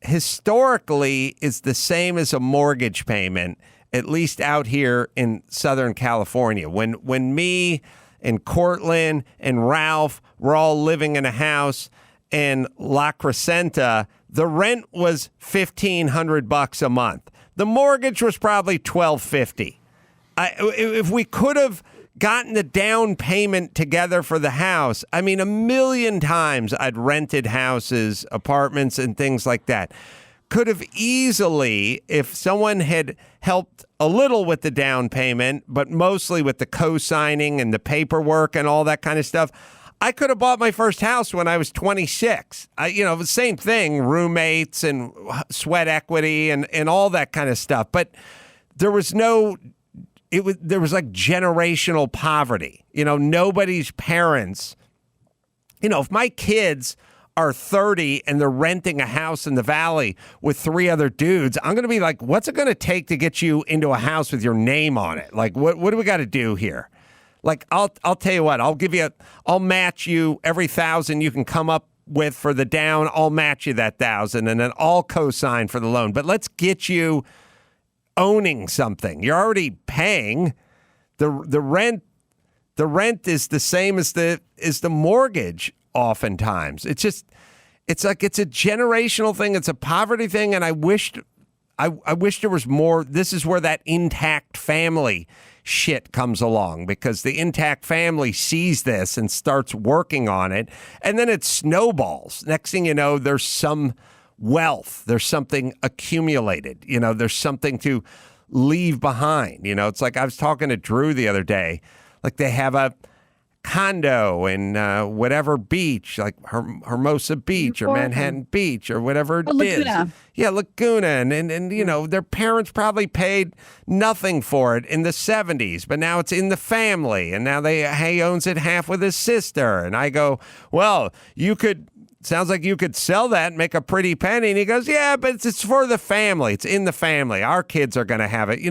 historically is the same as a mortgage payment, at least out here in Southern California. When me and Cortland and Ralph were all living in a house in La Crescenta, the rent was $1,500 a month. The mortgage was probably $1,250. If we could have gotten the down payment together for the house, I mean, 1,000,000 times I'd rented houses, apartments, and things like that. Could have easily, if someone had helped a little with the down payment, but mostly with the co-signing and the paperwork and all that kind of stuff, I could have bought my first house when I was 26. The same thing, roommates and sweat equity and all that kind of stuff. But there was like generational poverty. Nobody's parents, if my kids are 30 and they're renting a house in the valley with 3 other dudes, I'm going to be like, what's it going to take to get you into a house with your name on it? Like, what do we got to do here? Like, I'll tell you what, I'll match you every $1,000 you can come up with for the down. I'll match you that $1,000 and then I'll co-sign for the loan. But let's get you owning something. You're already paying the rent. The rent is the same as the mortgage. Oftentimes, it's a generational thing. It's a poverty thing, and I wish there was more. This is where that intact family shit comes along, because the intact family sees this and starts working on it, and then it snowballs. Next thing you know, there's some wealth. There's something accumulated. There's something to leave behind. It's like I was talking to Drew the other day. Like, they have a condo in whatever beach, like Hermosa Beach or Manhattan Beach or whatever it is. Laguna. Yeah, Laguna. And their parents probably paid nothing for it in the 70s, but now it's in the family. And now he owns it half with his sister. And I go, well, sounds like you could sell that and make a pretty penny. And he goes, yeah, but it's for the family. It's in the family. Our kids are going to have it.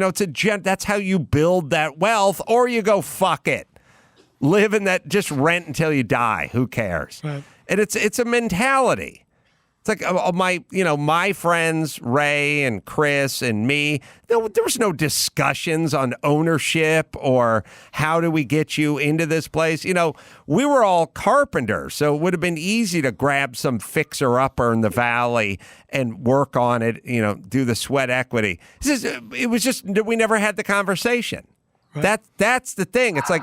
That's how you build that wealth, or you go, fuck it. Live in that, just rent until you die. Who cares? Right. And it's a mentality. It's like my friends, Ray and Chris and me, there was no discussions on ownership or how do we get you into this place. We were all carpenters, so it would have been easy to grab some fixer-upper in the valley and work on it, do the sweat equity. It was just, we never had the conversation. Right. That's the thing. It's like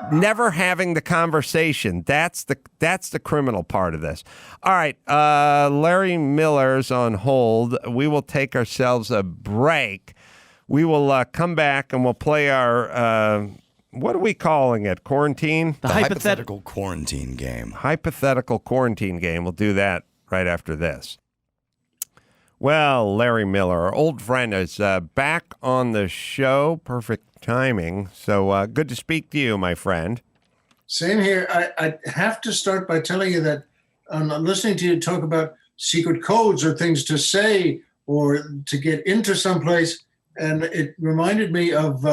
never having the conversation. That's the criminal part of this. All right, Larry Miller's on hold. We will take ourselves a break. We will come back and we'll play our what are we calling it? Quarantine? The hypothetical quarantine game. Hypothetical quarantine game. We'll do that right after this. Well, Larry Miller, our old friend, is back on the show. Perfect timing. So good to speak to you, my friend. Same here. I have to start by telling you that I'm listening to you talk about secret codes or things to say or to get into someplace. And it reminded me of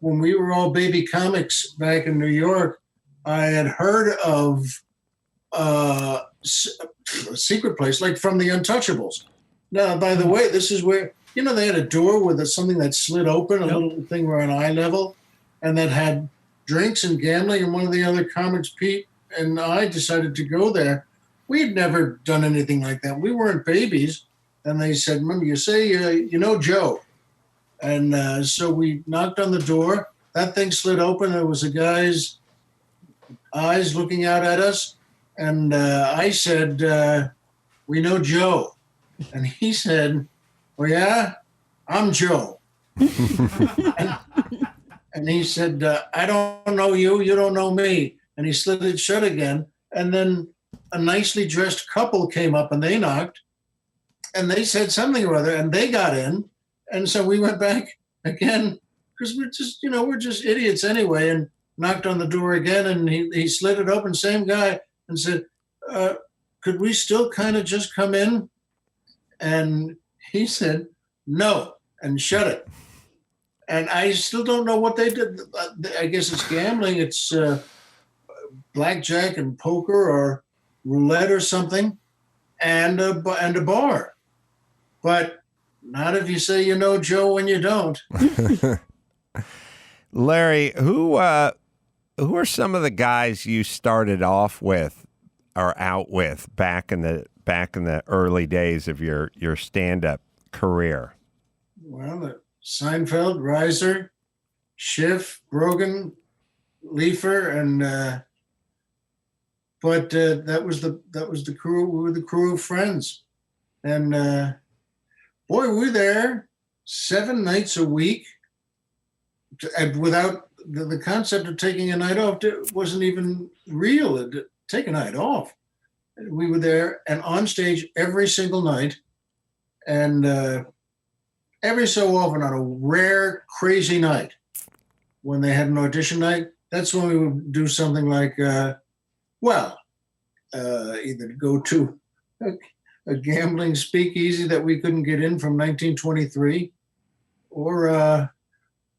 when we were all baby comics back in New York. I had heard of a secret place, like from the Untouchables. Now, by the way, this is where, they had a door with something that slid open, a little thing where an eye level, and that had drinks and gambling. And one of the other comics, Pete and I, decided to go there. We had never done anything like that. We weren't babies. And they said, remember, you say, Joe. And so we knocked on the door. That thing slid open. There was a guy's eyes looking out at us. And I said, we know Joe. And he said, well, yeah, I'm Joe. and he said, I don't know you. You don't know me. And he slid it shut again. And then a nicely dressed couple came up and they knocked. and they said something or other, and they got in. And so we went back again because we're just idiots anyway, and knocked on the door again, and he slid it open, same guy, and said, could we still kind of just come in? And he said, no, and shut it. And I still don't know what they did. I guess it's gambling. It's blackjack and poker or roulette or something, and a bar. But not if you say you know Joe when you don't. Larry, who are some of the guys you started off with or out with back in the early days of your stand-up career? Well, Seinfeld, Reiser, Schiff, Brogan, Leifer, and but that was the crew. We were the crew of friends, and boy, we were there 7 nights a week, and without the concept of taking a night off. It wasn't even real. Take a night off. We were there and on stage every single night, and every so often on a rare, crazy night when they had an audition night, that's when we would do something like, either go to a gambling speakeasy that we couldn't get in from 1923, or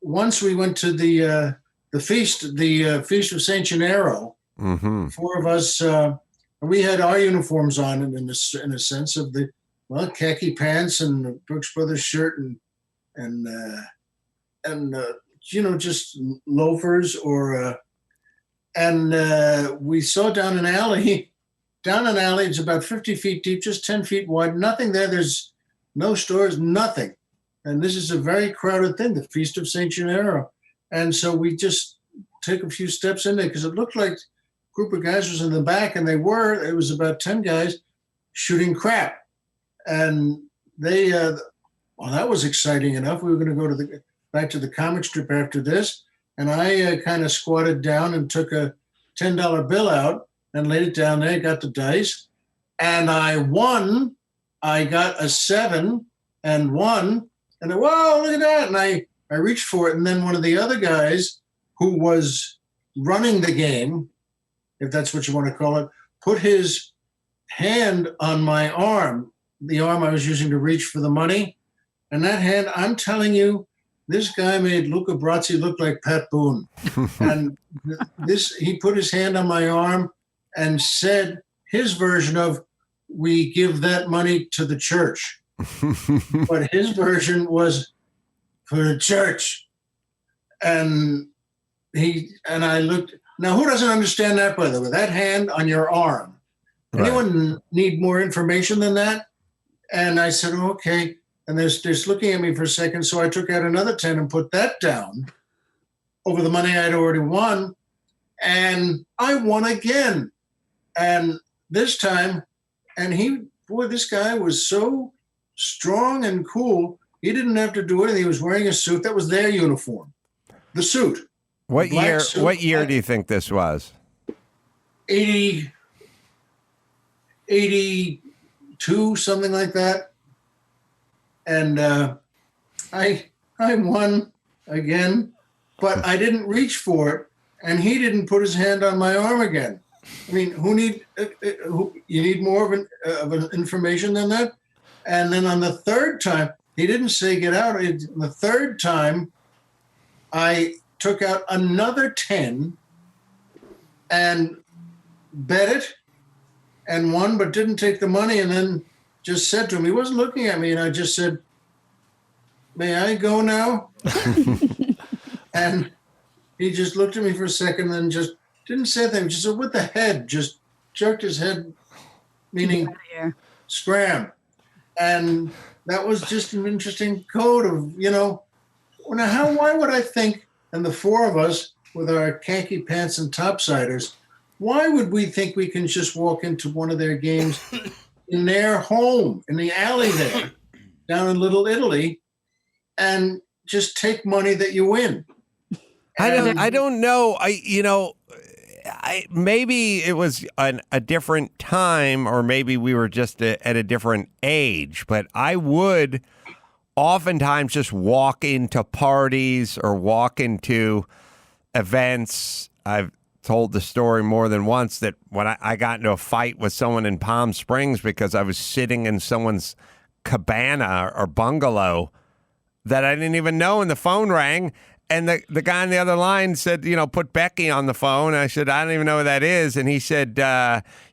once we went to the feast of Saint Gennaro. Mm-hmm. 4 of us, we had our uniforms on, in a sense of the khaki pants and the Brooks Brothers shirt and just loafers, or and we saw down an alley. It's about 50 feet deep, just 10 feet wide. Nothing there. There's no stores, nothing. And this is a very crowded thing, the Feast of Saint Gennaro. And so we just took a few steps in there because it looked like a group of guys was in the back, and it was about 10 guys shooting crap. And they, that was exciting enough. We were going to go back to the comic strip after this. And I kind of squatted down and took a $10 bill out and laid it down there, got the dice, and I won. I got a 7 and won. And whoa, look at that. And I reached for it. And then one of the other guys who was running the game, if that's what you want to call it, put his hand on my arm, the arm I was using to reach for the money. And that hand, I'm telling you, this guy made Luca Brasi look like Pat Boone. And he put his hand on my arm and said his version of, we give that money to the church. But his version was for the church. And I looked. Now, who doesn't understand that, by the way? That hand on your arm. Right. Anyone need more information than that? And I said, oh, okay. And they're looking at me for a second. So I took out another 10 and put that down over the money I'd already won. And I won again. And this time, this guy was so strong and cool. He didn't have to do anything. He was wearing a suit. That was their uniform. The suit. What year? Suit. What year do you think this was? 82, something like that. And I won again, but I didn't reach for it, and he didn't put his hand on my arm again. I mean, you need more of an information than that? And then on the third time, he didn't say get out. The third time, I took out another 10 and bet it and won, but didn't take the money, and then just said to him, he wasn't looking at me, and I just said, may I go now? And he just looked at me for a second and just didn't say anything. Just said, with the head, just jerked his head, meaning scram. And that was just an interesting code of, now why would I think, and the 4 of us with our khaki pants and topsiders, why would we think we can just walk into one of their games in their home, in the alley there, down in Little Italy, and just take money that you win? I don't know. maybe it was a different time, or maybe we were just at a different age, but I would oftentimes just walk into parties or walk into events. I've told the story more than once that when I got into a fight with someone in Palm Springs because I was sitting in someone's cabana or bungalow that I didn't even know, and the phone rang, and the guy on the other line said, put Becky on the phone. And I said, I don't even know who that is. And he said,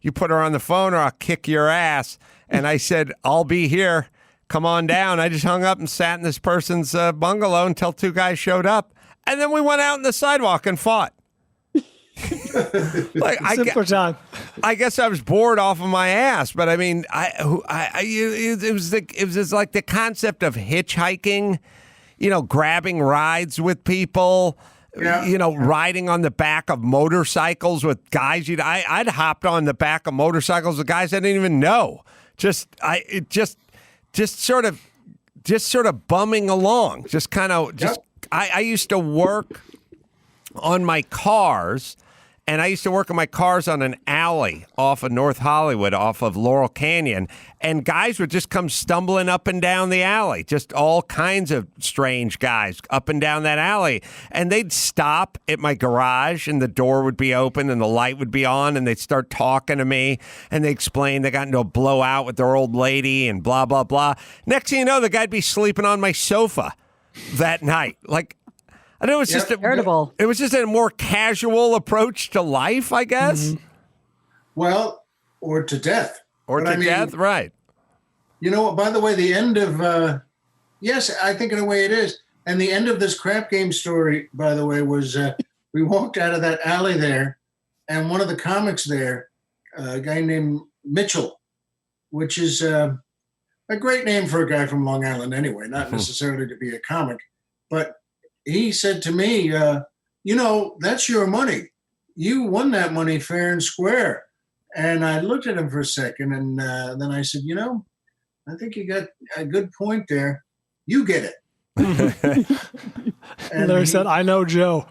you put her on the phone or I'll kick your ass. And I said, I'll be here. Come on down. I just hung up and sat in this person's bungalow until two guys showed up. And then we went out on the sidewalk and fought. I guess I was bored off of my ass, but I mean, it was like the concept of hitchhiking, grabbing rides with people, riding on the back of motorcycles with guys. I'd hopped on the back of motorcycles with guys I didn't even know. Just sort of bumming along. I used to work on my cars. And I used to work on my cars on an alley off of North Hollywood, off of Laurel Canyon. And guys would just come stumbling up and down the alley, just all kinds of strange guys up and down that alley. And they'd stop at my garage, and the door would be open and the light would be on, and they'd start talking to me. And they explained they got into a blowout with their old lady and blah, blah, blah. Next thing you know, the guy'd be sleeping on my sofa that night. I know it was just it was just a more casual approach to life, I guess. Mm-hmm. Well, or to death. Right. By the way, the end of, yes, I think in a way it is. And the end of this crap game story, by the way, was we walked out of that alley there, and one of the comics there, a guy named Mitchell, which is a great name for a guy from Long Island anyway, not necessarily to be a comic, but he said to me, that's your money. You won that money fair and square. And I looked at him for a second, and then I said, I think you got a good point there. You get it. And Larry said, I know Joe.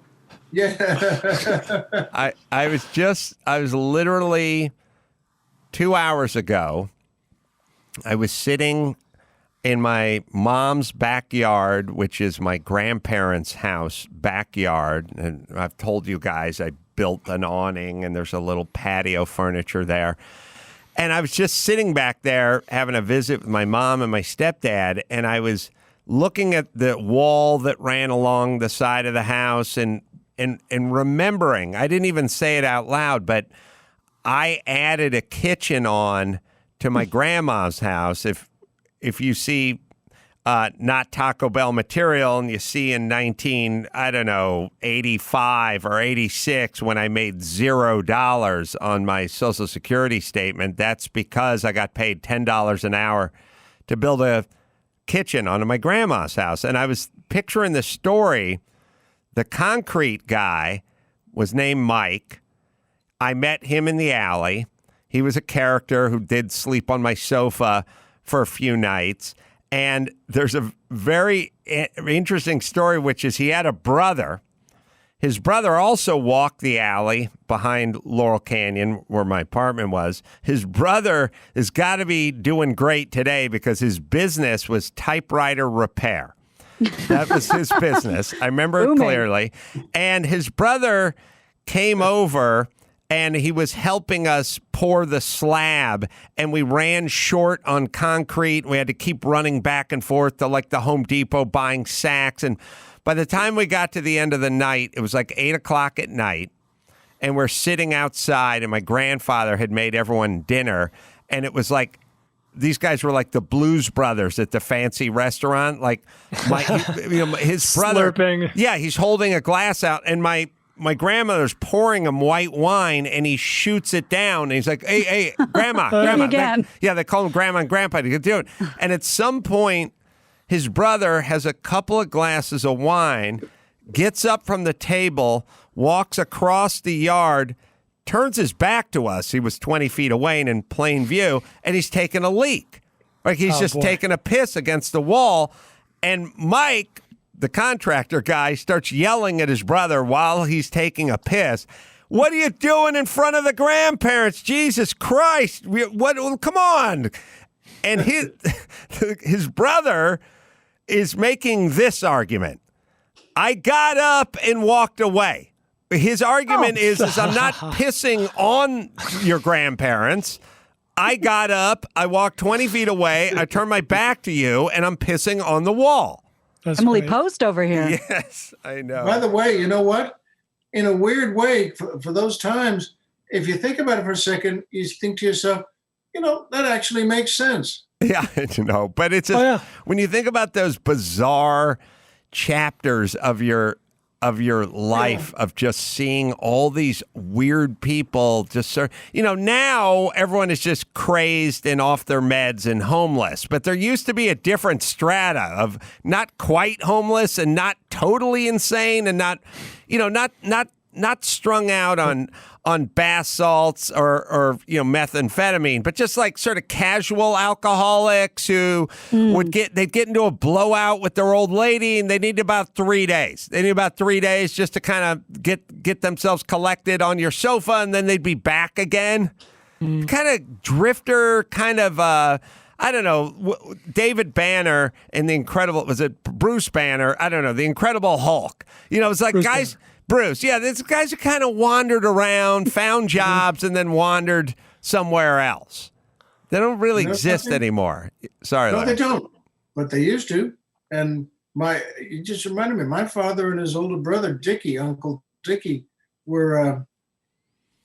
Yeah. I was literally 2 hours ago, I was sitting in my mom's backyard, which is my grandparents' house backyard. And I've told you guys I built an awning and there's a little patio furniture there. And I was just sitting back there having a visit with my mom and my stepdad. And I was looking at the wall that ran along the side of the house and remembering, I didn't even say it out loud, but I added a kitchen on to my grandma's house. If you see not Taco Bell material and you see in 85 or 86 when I made $0 on my Social Security statement, that's because I got paid $10 an hour to build a kitchen onto my grandma's house. And I was picturing the story. The concrete guy was named Mike. I met him in the alley. He was a character who did sleep on my sofa for a few nights. And there's a very interesting story, which is he had a brother. His brother also walked the alley behind Laurel Canyon where my apartment was. His brother has got to be doing great today because his business was typewriter repair. That was his business. I remember it clearly. And his brother came over and he was helping us pour the slab, and we ran short on concrete. We had to keep running back and forth to the Home Depot buying sacks. And by the time we got to the end of the night, it was 8 o'clock at night, and we're sitting outside, and my grandfather had made everyone dinner, and it was these guys were like the Blues Brothers at the fancy restaurant. His brother, slurping. Yeah, he's holding a glass out, and my grandmother's pouring him white wine, and he shoots it down. And he's like, hey, grandma. Again. They call him grandma and grandpa to do it. And at some point, his brother has a couple of glasses of wine, gets up from the table, walks across the yard, turns his back to us. He was 20 feet away and in plain view, and he's taking a leak. He's taking a piss against the wall. And Mike, the contractor guy, starts yelling at his brother while he's taking a piss. What are you doing in front of the grandparents? Jesus Christ. Come on. And his brother is making this argument. I got up and walked away. His argument is I'm not pissing on your grandparents. I got up, I walked 20 feet away, I turned my back to you, and I'm pissing on the wall. That's Emily great. Post over here. Yes, I know. By the way, you know what? In a weird way, for those times, if you think about it for a second, you think to yourself, that actually makes sense. Yeah, but it's when you think about those bizarre chapters of your life of just seeing all these weird people now everyone is just crazed and off their meds and homeless, but there used to be a different strata of not quite homeless and not totally insane and not strung out on bath salts or methamphetamine, but just like sort of casual alcoholics who they'd get into a blowout with their old lady and they need about 3 days. They need about 3 days just to kind of get themselves collected on your sofa, and then they'd be back again. Kind of drifter, kind of I don't know, David Banner and was it Bruce Banner? I don't know, the Incredible Hulk. It's like Bruce guys. Banner. Bruce, yeah, these guys who kind of wandered around, found jobs, and then wandered somewhere else. They don't really exist anymore. Sorry, No, they don't, but they used to. And you just reminded me, my father and his older brother, Dickie, Uncle Dickie, were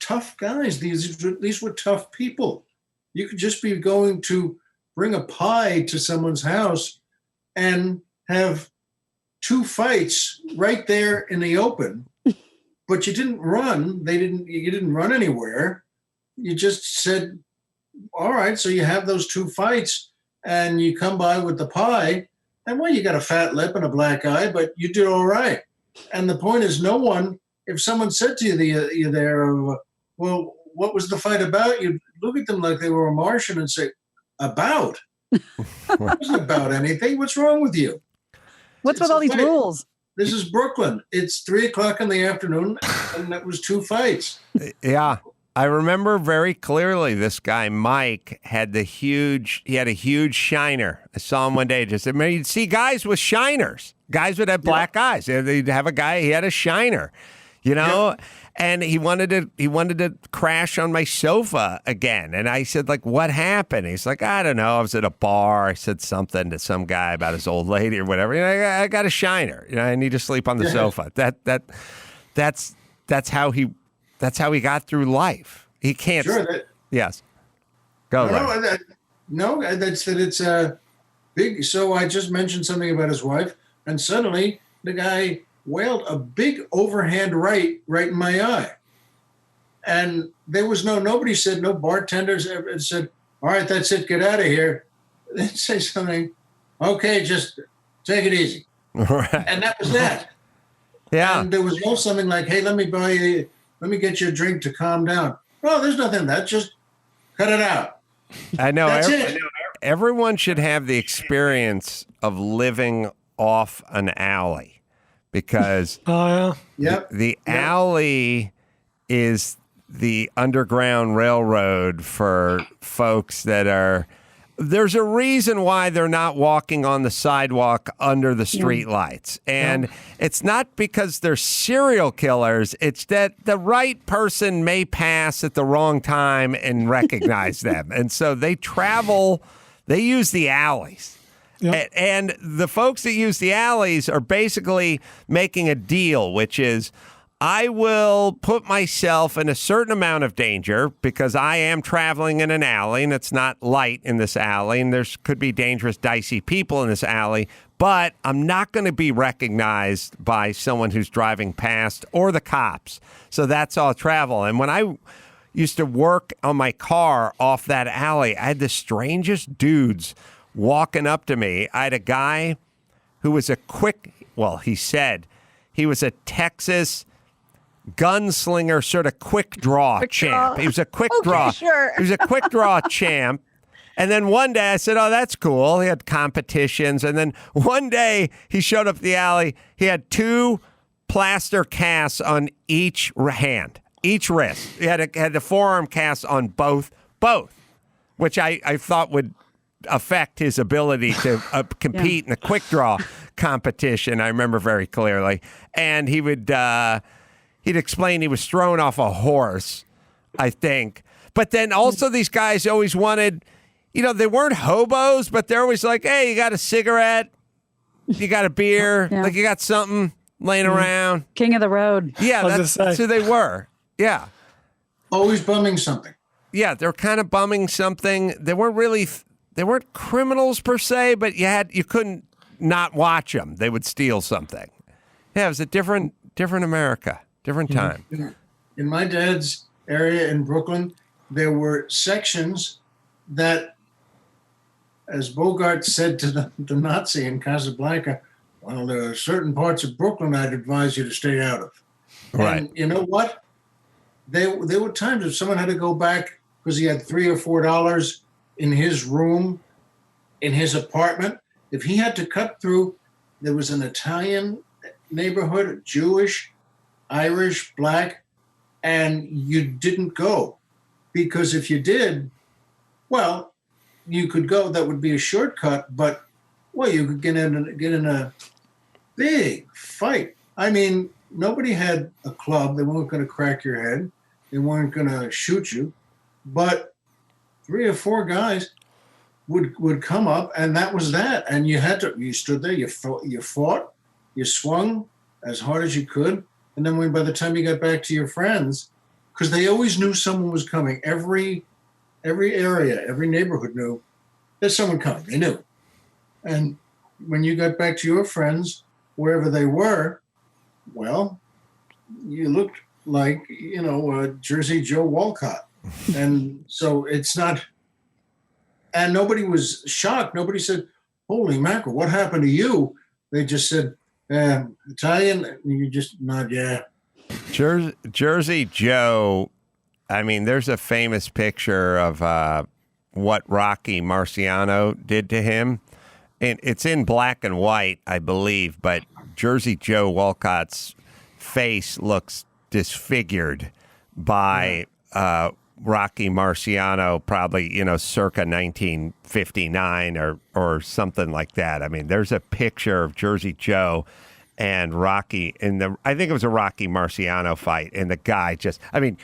tough guys. These were tough people. You could just be going to bring a pie to someone's house and have 2 fights right there in the open, but you didn't run. You didn't run anywhere. You just said, all right, so you have those 2 fights and you come by with the pie, and you got a fat lip and a black eye, but you did all right. And the point is, if someone said to you there, well, what was the fight about? You'd look at them like they were a Martian and say, about? It wasn't about anything. What's wrong with you? What's with all these rules? This is Brooklyn. It's 3:00 in the afternoon, and that was 2 fights. Yeah. I remember very clearly this guy, Mike, had a huge shiner. I saw him one day. You'd see guys with shiners. Guys would have black eyes. They'd have a guy, he had a shiner, and he wanted to crash on my sofa again. And I said, like, what happened? He's like, I don't know. I was at a bar. I said something to some guy about his old lady or whatever. I got a shiner. I need to sleep on the sofa. That's how he got through life. He can't. Sure. Yes. Go. No, it's big. So I just mentioned something about his wife, and suddenly the guy wailed a big overhand right in my eye. And there was nobody said, no bartenders ever said, all right, that's it, get out of here. They'd say something, okay, just take it easy. Right. And that was that. Yeah. And there was no something like, hey, let me get you a drink to calm down. No, there's nothing that, just cut it out. I know. That's it. Everyone should have the experience of living off an alley. Because the alley is the underground railroad for folks there's a reason why they're not walking on the sidewalk under the street lights. And it's not because they're serial killers. It's that the right person may pass at the wrong time and recognize them. And so they use the alleys. Yep. And the folks that use the alleys are basically making a deal, which is I will put myself in a certain amount of danger because I am traveling in an alley and it's not light in this alley and there could be dangerous, dicey people in this alley, but I'm not going to be recognized by someone who's driving past or the cops. So that's all travel. And when I used to work on my car off that alley, I had the strangest dudes walking up to me. I had a guy who was he said he was a Texas gunslinger, sort of quick draw champ. He was a quick draw. Sure. He was a quick draw champ. And then one day I said, oh, that's cool. He had competitions. And then one day he showed up at the alley. He had 2 plaster casts on each hand. each wrist. He had the forearm cast on both, which I thought would affect his ability to compete in a quick draw competition. I remember very clearly. And he would he'd explain he was thrown off a horse, I think. But then also these guys always wanted, they weren't hobos, but they're always like, hey, you got a cigarette? You got a beer? Like you got something laying around? King of the road. Yeah, that's who they were. Yeah. Always bumming something. Yeah, they're kind of bumming something. They weren't criminals per se, but you couldn't not watch them. They would steal something. Yeah, it was a different America, different time. In my dad's area in Brooklyn, there were sections that, as Bogart said to the Nazi in Casablanca, well, there are certain parts of Brooklyn I'd advise you to stay out of. Right. And you know what? There were times if someone had to go back because he had $3 or $4 in his room, in his apartment. If he had to cut through, there was an Italian neighborhood, Jewish, Irish, black, and you didn't go. Because if you did, well, you could go. That would be a shortcut, but, well, you could get in a big fight. I mean, nobody had a club. They weren't going to crack your head. They weren't going to shoot you. But 3 or 4 guys would come up, and that was that. And you stood there, you fought, you swung as hard as you could. And then by the time you got back to your friends, because they always knew someone was coming. Every area, every neighborhood knew there's someone coming. They knew. And when you got back to your friends, wherever they were, well, you looked like, Jersey Joe Walcott. And so it's not, and nobody was shocked. Nobody said, holy mackerel, what happened to you? They just said, Italian, and you just nod, yeah. Jersey Joe, I mean, there's a famous picture of what Rocky Marciano did to him. And it's in black and white, I believe, but Jersey Joe Walcott's face looks disfigured by Rocky Marciano, probably, circa 1959 or something like that. I mean, there's a picture of Jersey Joe and Rocky I think it was a Rocky Marciano fight, and the guy just, I mean,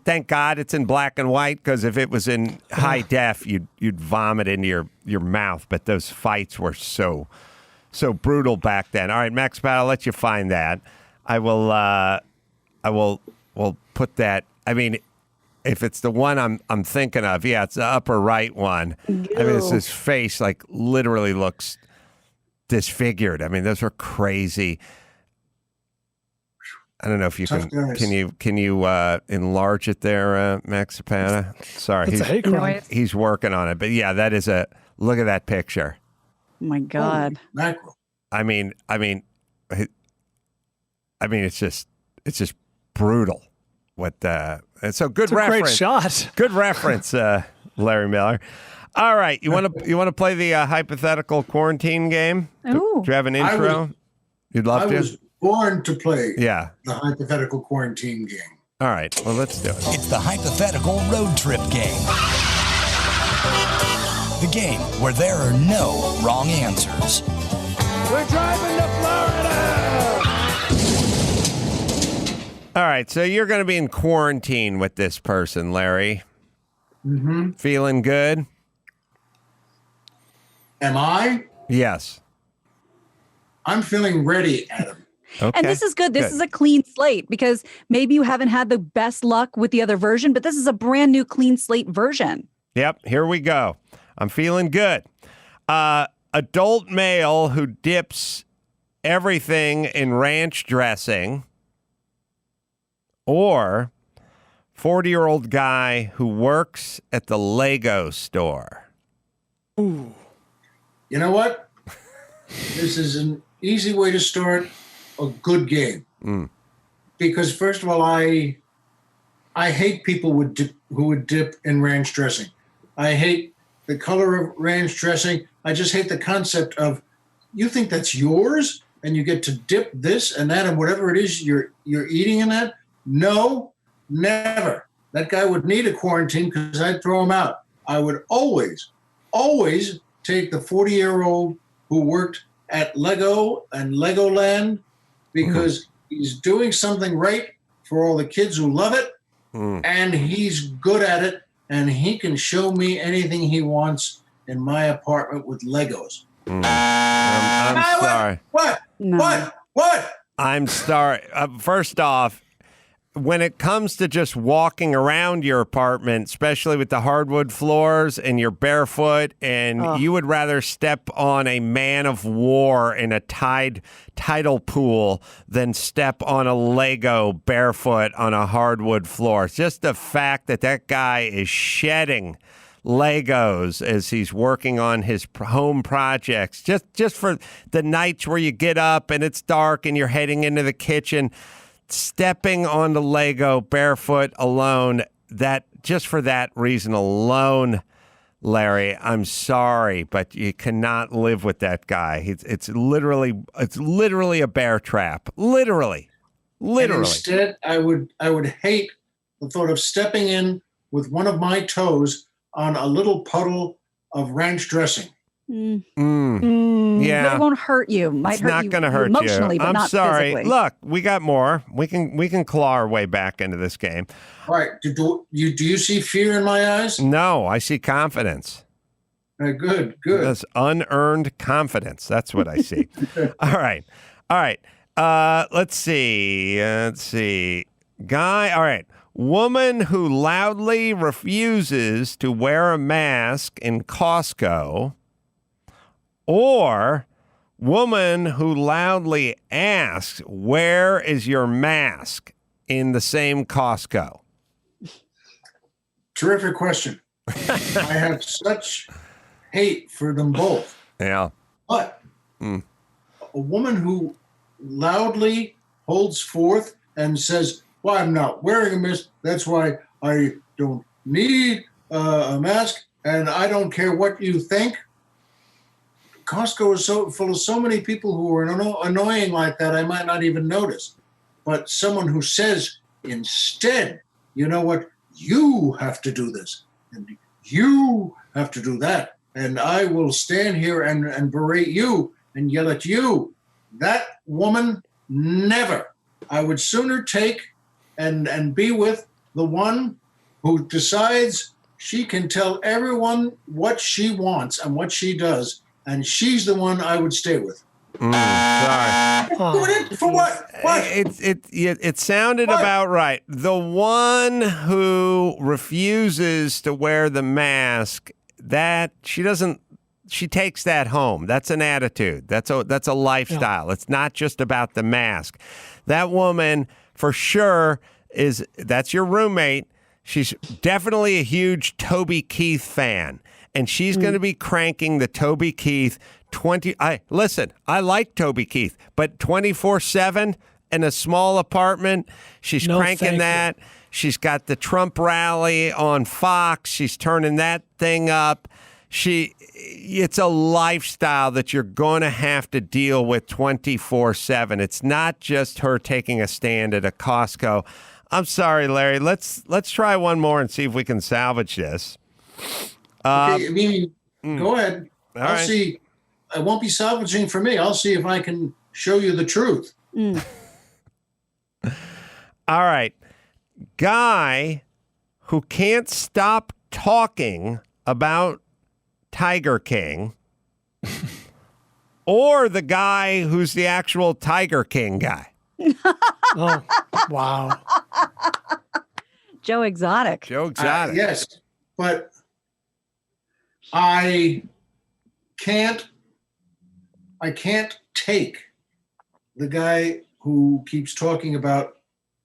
thank God it's in black and white, because if it was in high def, you'd vomit into your mouth. But those fights were so brutal back then. All right, Max Pat, I'll let you find that. I will put that. I mean, if it's the one I'm thinking of, yeah, it's the upper right one. Ew. I mean, it's his face like literally looks disfigured. I mean, those are crazy. I don't know if you can you enlarge it there, Max Zapata? Sorry, he's working on it. But yeah, that is look at that picture. Oh my God. Mackerel. I mean, it's just brutal. So good reference. Great shot. Good reference, Larry Miller. All right, you want to play the hypothetical quarantine game? Ooh. Do you have an intro? You'd love to. I was born to play. Yeah. The hypothetical quarantine game. All right, well, let's do it. It's the hypothetical road trip game. The game where there are no wrong answers. We're driving to Florida! All right, so you're going to be in quarantine with this person, Larry. Mm-hmm. Feeling good? Am I? Yes. I'm feeling ready, Adam. Okay. And this is good. This is a clean slate, because maybe you haven't had the best luck with the other version, but this is a brand new clean slate version. Yep, here we go. I'm feeling good. Adult male who dips everything in ranch dressing, or 40-year-old guy who works at the Lego store. Ooh. You know what? This is an easy way to start a good game. Because first of all, I hate people who would dip in ranch dressing. I hate the color of ranch dressing. I just hate the concept of, you think that's yours and you get to dip this and that and whatever it is you're eating in that? No, Never. That guy would need a quarantine because I'd throw him out. I would always take the 40-year-old who worked at Lego and Legoland because he's doing something right for all the kids who love it, and he's good at it, and he can show me anything he wants in my apartment with Legos. I'm sorry. What? No. What? I'm sorry. First off, when it comes to just walking around your apartment, especially with the hardwood floors and you're barefoot and you would rather step on a man of war in a tidal pool than step on a Lego barefoot on a hardwood floor. It's just the fact that that guy is shedding Legos as he's working on his home projects, just for the nights where you get up and it's dark and you're heading into the kitchen. Stepping on the Lego barefoot alone, that just for that reason alone, Larry, I'm sorry, but you cannot live with that guy. It's literally a bear trap. Literally. And instead, I would hate the thought of stepping in with one of my toes on a little puddle of ranch dressing. Yeah, but it won't hurt you. Might it's hurt not you going to hurt emotionally, you. but I'm not sorry. physically. Look, we got more. We can claw our way back into this game. All right. Do you see fear in my eyes? No, I see confidence. Good. That's unearned confidence. That's what I see. All right. Let's see. Guy. All right. Woman who loudly refuses to wear a mask in Costco, or woman who loudly asks, "Where is your mask?" in the same Costco. Terrific question. I have such hate for them both. Yeah. But a woman who loudly holds forth and says, "Well, I'm not wearing a mask. That's why I don't need a mask, and I don't care what you think." Costco is so full of so many people who are annoying like that, I might not even notice. But someone who says instead, "You know what? You have to do this, and you have to do that, and I will stand here and berate you and yell at you." That woman, never. I would sooner take and be with the one who decides she can tell everyone what she wants and what she does, and she's the one I would stay with. Sorry. For what? What? It sounded about right. The one who refuses to wear the mask, that she takes that home. That's an attitude. That's a lifestyle. Yeah. It's not just about the mask. That woman, for sure, that's your roommate. She's definitely a huge Toby Keith fan, and she's going to be cranking the Toby Keith I like Toby Keith, but 24/7 in a small apartment, she's cranking that. She's got the Trump rally on Fox. She's turning that thing up. It's a lifestyle that you're going to have to deal with 24/7. It's not just her taking a stand at a Costco. I'm sorry, Larry. Let's try one more and see if we can salvage this. Okay, go ahead. I'll right. see. It won't be salvaging for me. I'll see if I can show you the truth. All right. Guy who can't stop talking about Tiger King, or the guy who's the actual Tiger King guy. Oh, wow. Joe Exotic. Yes, but I can't take the guy who keeps talking about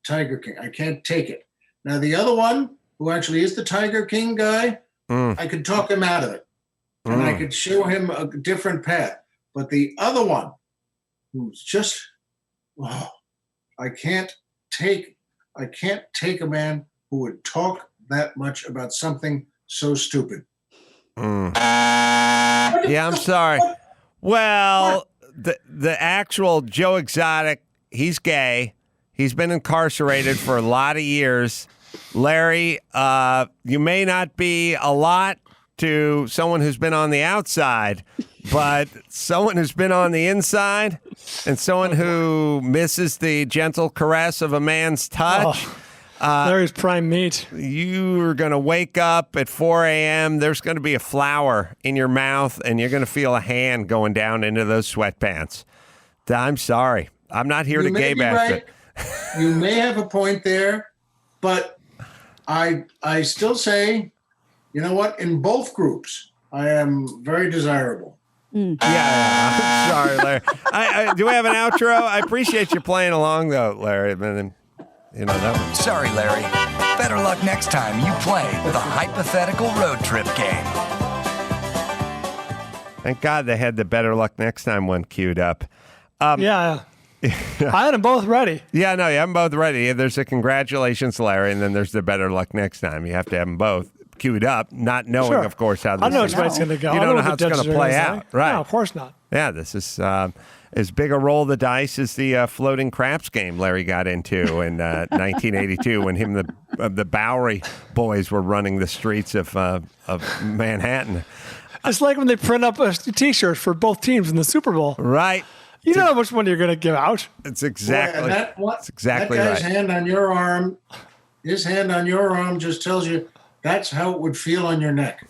Tiger King. I can't take it. Now, the other one, who actually is the Tiger King guy, I could talk him out of it. And I could show him a different path. But the other one, who's just, I can't take a man who would talk that much about something so stupid. Yeah, I'm sorry. Well, the actual Joe Exotic, he's gay. He's been incarcerated for a lot of years. Larry, you may not be a lot to someone who's been on the outside, but someone who's been on the inside and someone who misses the gentle caress of a man's touch. Larry's prime meat. You're going to wake up at 4 a.m. There's going to be a flower in your mouth, and you're going to feel a hand going down into those sweatpants. I'm sorry. I'm not here to gay bash it. You may have a point there, but I still say, you know what? In both groups, I am very desirable. Yeah, I'm sorry, Larry. Do we have an outro? I appreciate you playing along, though, Larry. Sorry, Larry. Better luck next time you play the Hypothetical Road Trip game. Thank God they had the better luck next time one queued up. I had them both ready. Yeah, no, you have them both ready. There's a congratulations, Larry, and then there's the better luck next time. You have to have them both queued up, not knowing, of course, how this I know is. which way it's going to go. You don't know how it's going to play out. Right. No, of course not. Yeah, this is as big a roll of the dice as the floating craps game Larry got into in 1982 when him and the Bowery boys were running the streets of Manhattan. It's like when they print up a T-shirt for both teams in the Super Bowl. Right. You know how much money you're going to give out. It's exactly. That's exactly that guy's right. hand on your arm, his hand on your arm just tells you that's how it would feel on your neck.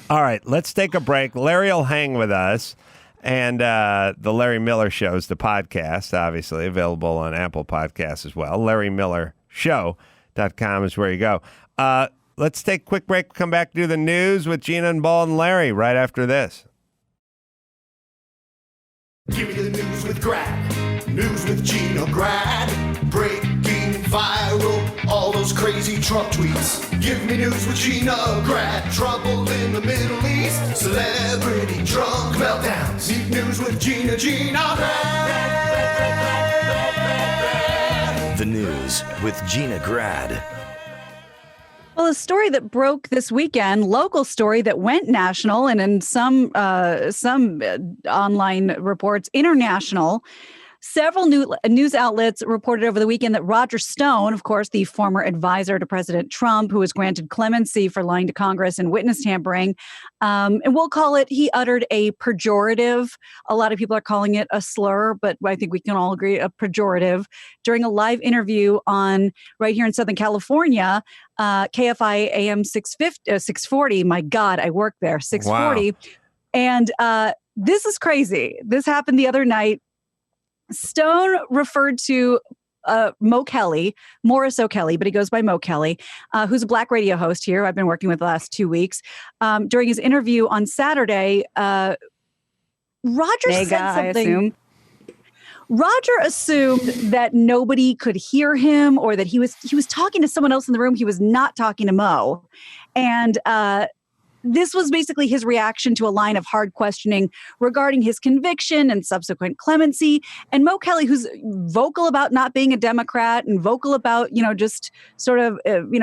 All right, let's take a break. Larry will hang with us. And the Larry Miller Show is the podcast, obviously, available on Apple Podcasts as well. LarryMillerShow.com is where you go. Let's take a quick break. Come back to do the news with Gina and Bald and Larry right after this. Give me the news with Grad. News with Gina Grad. Breaking viral, all those crazy Trump tweets. Give me news with Gina Grad. Trouble in the Middle East. Celebrity drunk meltdowns. Need news with Gina Grad. The news with Gina Grad. Well, a story that broke this weekend, local story that went national, and in some online reports, international. Several news outlets reported over the weekend that Roger Stone, of course, the former advisor to President Trump, who was granted clemency for lying to Congress and witness tampering, and we'll call it, he uttered a pejorative. A lot of people are calling it a slur, but I think we can all agree a pejorative during a live interview on right here in Southern California, KFI AM 640. My God, I work there, 640. Wow. And this is crazy. This happened the other night. Stone referred to Mo Kelly, Morris O'Kelly, but he goes by Mo Kelly, who's a black radio host here I've been working with the last 2 weeks. During his interview on Saturday, Roger said something. Roger assumed that nobody could hear him or that he was talking to someone else in the room. He was not talking to Mo. And this was basically his reaction to a line of hard questioning regarding his conviction and subsequent clemency. And Mo Kelly, who's vocal about not being a Democrat and vocal about, just sort of,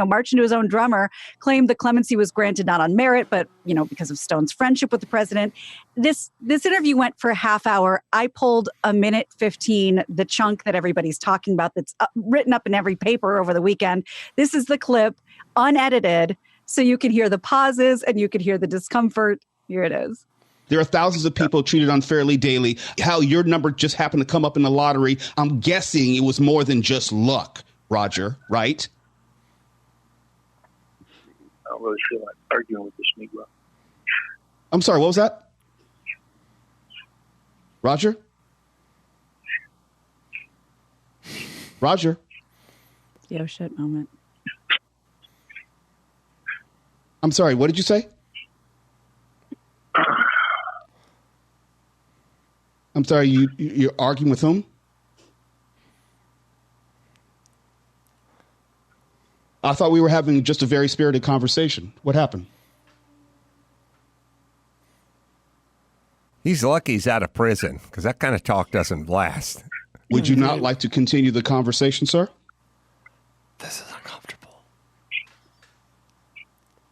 marching to his own drummer, claimed the clemency was granted not on merit, but, because of Stone's friendship with the president. This interview went for a half hour. I pulled a minute 15, the chunk that everybody's talking about that's written up in every paper over the weekend. This is the clip, unedited. So you can hear the pauses and you can hear the discomfort. Here it is. There are thousands of people treated unfairly daily. How your number just happened to come up in the lottery, I'm guessing it was more than just luck, Roger, right? I don't really feel like arguing with this Negro. I'm sorry, what was that? Roger? Roger? Yo, shit moment. I'm sorry, what did you say? I'm sorry, you're arguing with whom? I thought we were having just a very spirited conversation. What happened? He's lucky he's out of prison, because that kind of talk doesn't last. Would you not like to continue the conversation, sir? This is uncomfortable.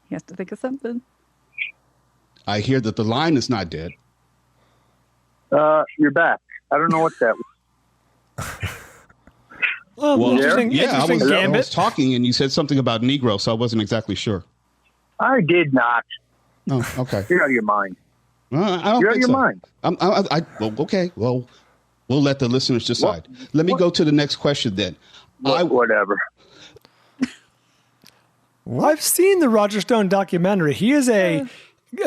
He has to think of something. I hear that the line is not dead. You're back. I don't know what that Well, interesting I gambit. was talking and you said something about Negro, so I wasn't exactly sure. I did not. Oh, okay. You're out of your mind. I don't You're out of think your so. mind. Well, okay. Well, we'll let the listeners decide. Let me go to the next question then. Whatever. I've seen the Roger Stone documentary. He is a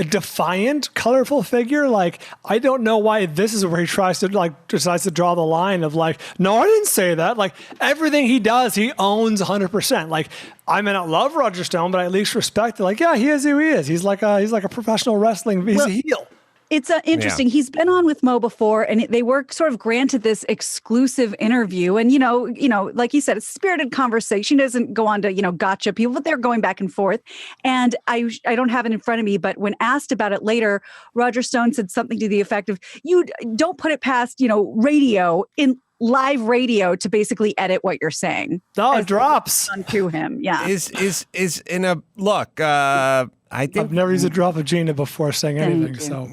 defiant, colorful figure. Like, I don't know why this is where he decides to draw the line of like, no, I didn't say that. Like, everything he does, he owns 100%. Like, I may not love Roger Stone, but I at least respect it. Like, yeah, he is who he is. He's like a professional wrestling. He's a heel. It's interesting. Yeah. He's been on with Mo before, and they were sort of granted this exclusive interview. And, you know, like you said, it's a spirited conversation. He doesn't go on to, gotcha people, but they're going back and forth. And I don't have it in front of me, but when asked about it later, Roger Stone said something to the effect of, you don't put it past, live radio to basically edit what you're saying. Oh, it drops onto him. Yeah. Is in a look, I think I've never used a drop of Gina before saying anything. So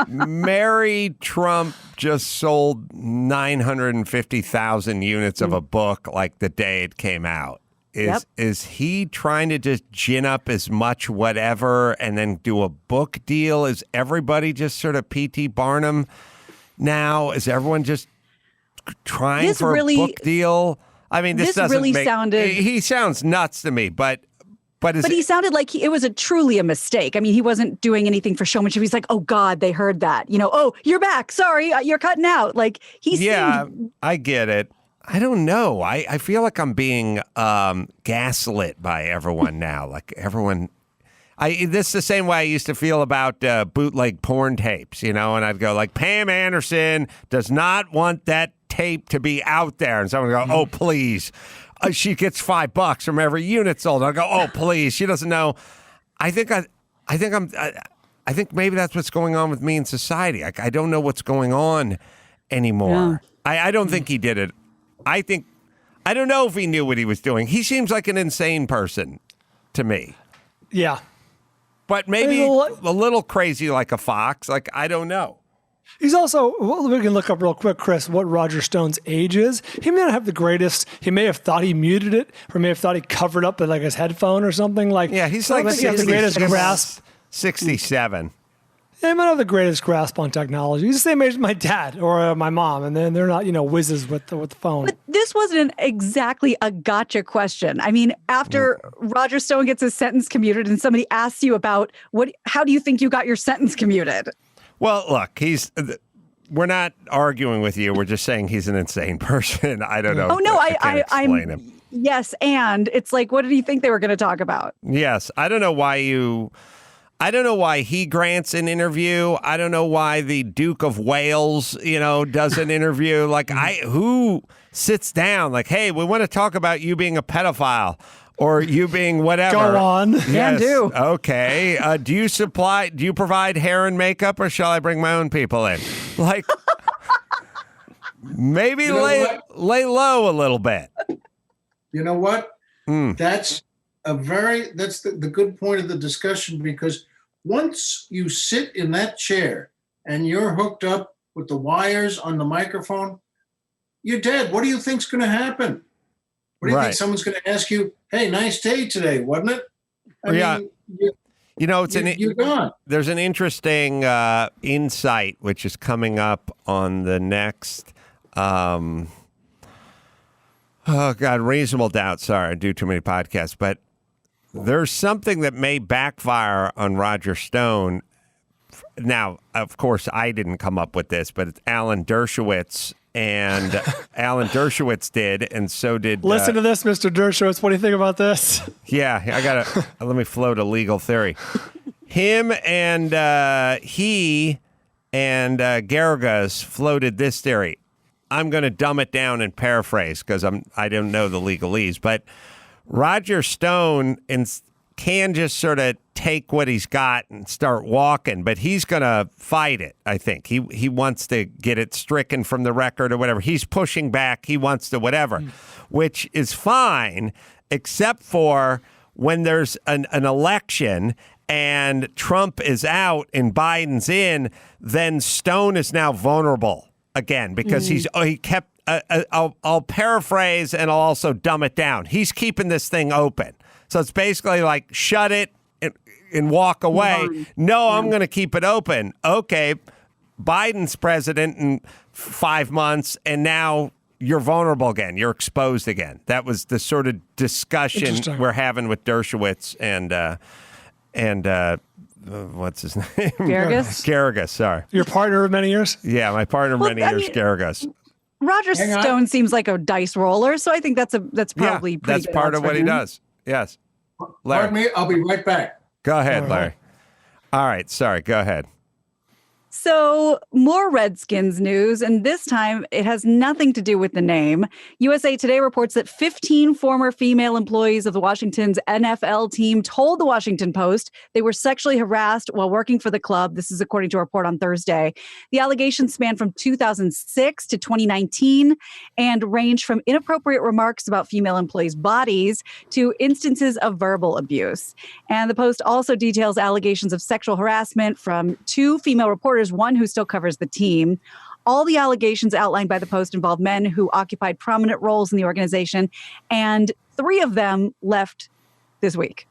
Mary Trump just sold 950,000 units of a book like the day it came out. Is he trying to just gin up as much whatever and then do a book deal? Is everybody just sort of P.T. Barnum now? Is everyone just trying for a book deal? I mean, this doesn't really make, sounded. He sounds nuts to me, but he sounded like it was truly a mistake. I mean, he wasn't doing anything for showmanship. He's like, oh God, they heard that. Oh, you're back. Sorry, you're cutting out. Like I get it. I don't know. I feel like I'm being gaslit by everyone now. Like everyone. This is the same way I used to feel about bootleg porn tapes, and I'd go like, Pam Anderson does not want that tape to be out there. And someone would go, oh, please. She gets $5 from every unit sold. I'll go, oh, please. She doesn't know. I think maybe that's what's going on with me in society. I don't know what's going on anymore. Yeah. I don't think he did it. I don't know if he knew what he was doing. He seems like an insane person to me. Yeah. But maybe a little crazy like a fox. Like, I don't know. He's also, we can look up real quick, Chris, what Roger Stone's age is. He may not have the greatest, he may have thought he muted it, or may have thought he covered up with like his headphone or something. Like, yeah, he's like he has the greatest grasp. 67. Yeah, he might have the greatest grasp on technology. He's the same age as my dad or my mom, and then they're not, whizzes with the phone. But this wasn't exactly a gotcha question. I mean, after Roger Stone gets his sentence commuted and somebody asks you about how do you think you got your sentence commuted? Well, look, we're not arguing with you. We're just saying he's an insane person. I don't know. Oh, no, I'm him. Yes, and it's like, what did he think they were going to talk about? Yes, I don't know why he grants an interview. I don't know why the Duke of Wales, does an interview. Like, who sits down? Like, hey, we want to talk about you being a pedophile. Or you being whatever. Go on. Yes. Can do. Okay. Do you provide hair and makeup, or shall I bring my own people in? Like, maybe lay low a little bit. You know what? That's the good point of the discussion, because once you sit in that chair and you're hooked up with the wires on the microphone, you're dead. What do you think's going to happen? What do you think? Someone's going to ask you, hey, nice day today, wasn't it? I mean, you're gone. There's an interesting insight which is coming up on the next, Reasonable Doubt. Sorry, I do too many podcasts. But there's something that may backfire on Roger Stone. Now, of course, I didn't come up with this, but it's Alan Dershowitz. And Alan Dershowitz did, and so did... Listen to this, Mr. Dershowitz. What do you think about this? Yeah, let me float a legal theory. Him and Garrigas floated this theory. I'm going to dumb it down and paraphrase because I don't know the legalese, but Roger Stone can just sort of take what he's got and start walking, but he's going to fight it, I think. He wants to get it stricken from the record or whatever. He's pushing back. He wants to whatever, which is fine, except for when there's an election and Trump is out and Biden's in, then Stone is now vulnerable again because he kept I'll paraphrase and I'll also dumb it down. He's keeping this thing open. So it's basically like shut it and walk away. No, I'm going to keep it open. Okay, Biden's president in 5 months, and now you're vulnerable again. You're exposed again. That was the sort of discussion we're having with Dershowitz and what's his name? Garrigus, sorry. Your partner of many years? Yeah, my partner of many years, Garrigus. Roger Stone seems like a dice roller, so I think that's probably pretty that's good part odds of for what he him. does. Yes. Larry. Pardon me, I'll be right back. Go ahead, Larry. All right, sorry, go ahead. So, more Redskins news, and this time it has nothing to do with the name. USA Today reports that 15 former female employees of the Washington's NFL team told the Washington Post they were sexually harassed while working for the club. This is according to a report on Thursday. The allegations span from 2006 to 2019 and range from inappropriate remarks about female employees' bodies to instances of verbal abuse. And the Post also details allegations of sexual harassment from 2 female reporters, one who still covers the team. All the allegations outlined by the Post involve men who occupied prominent roles in the organization, and 3 of them left this week.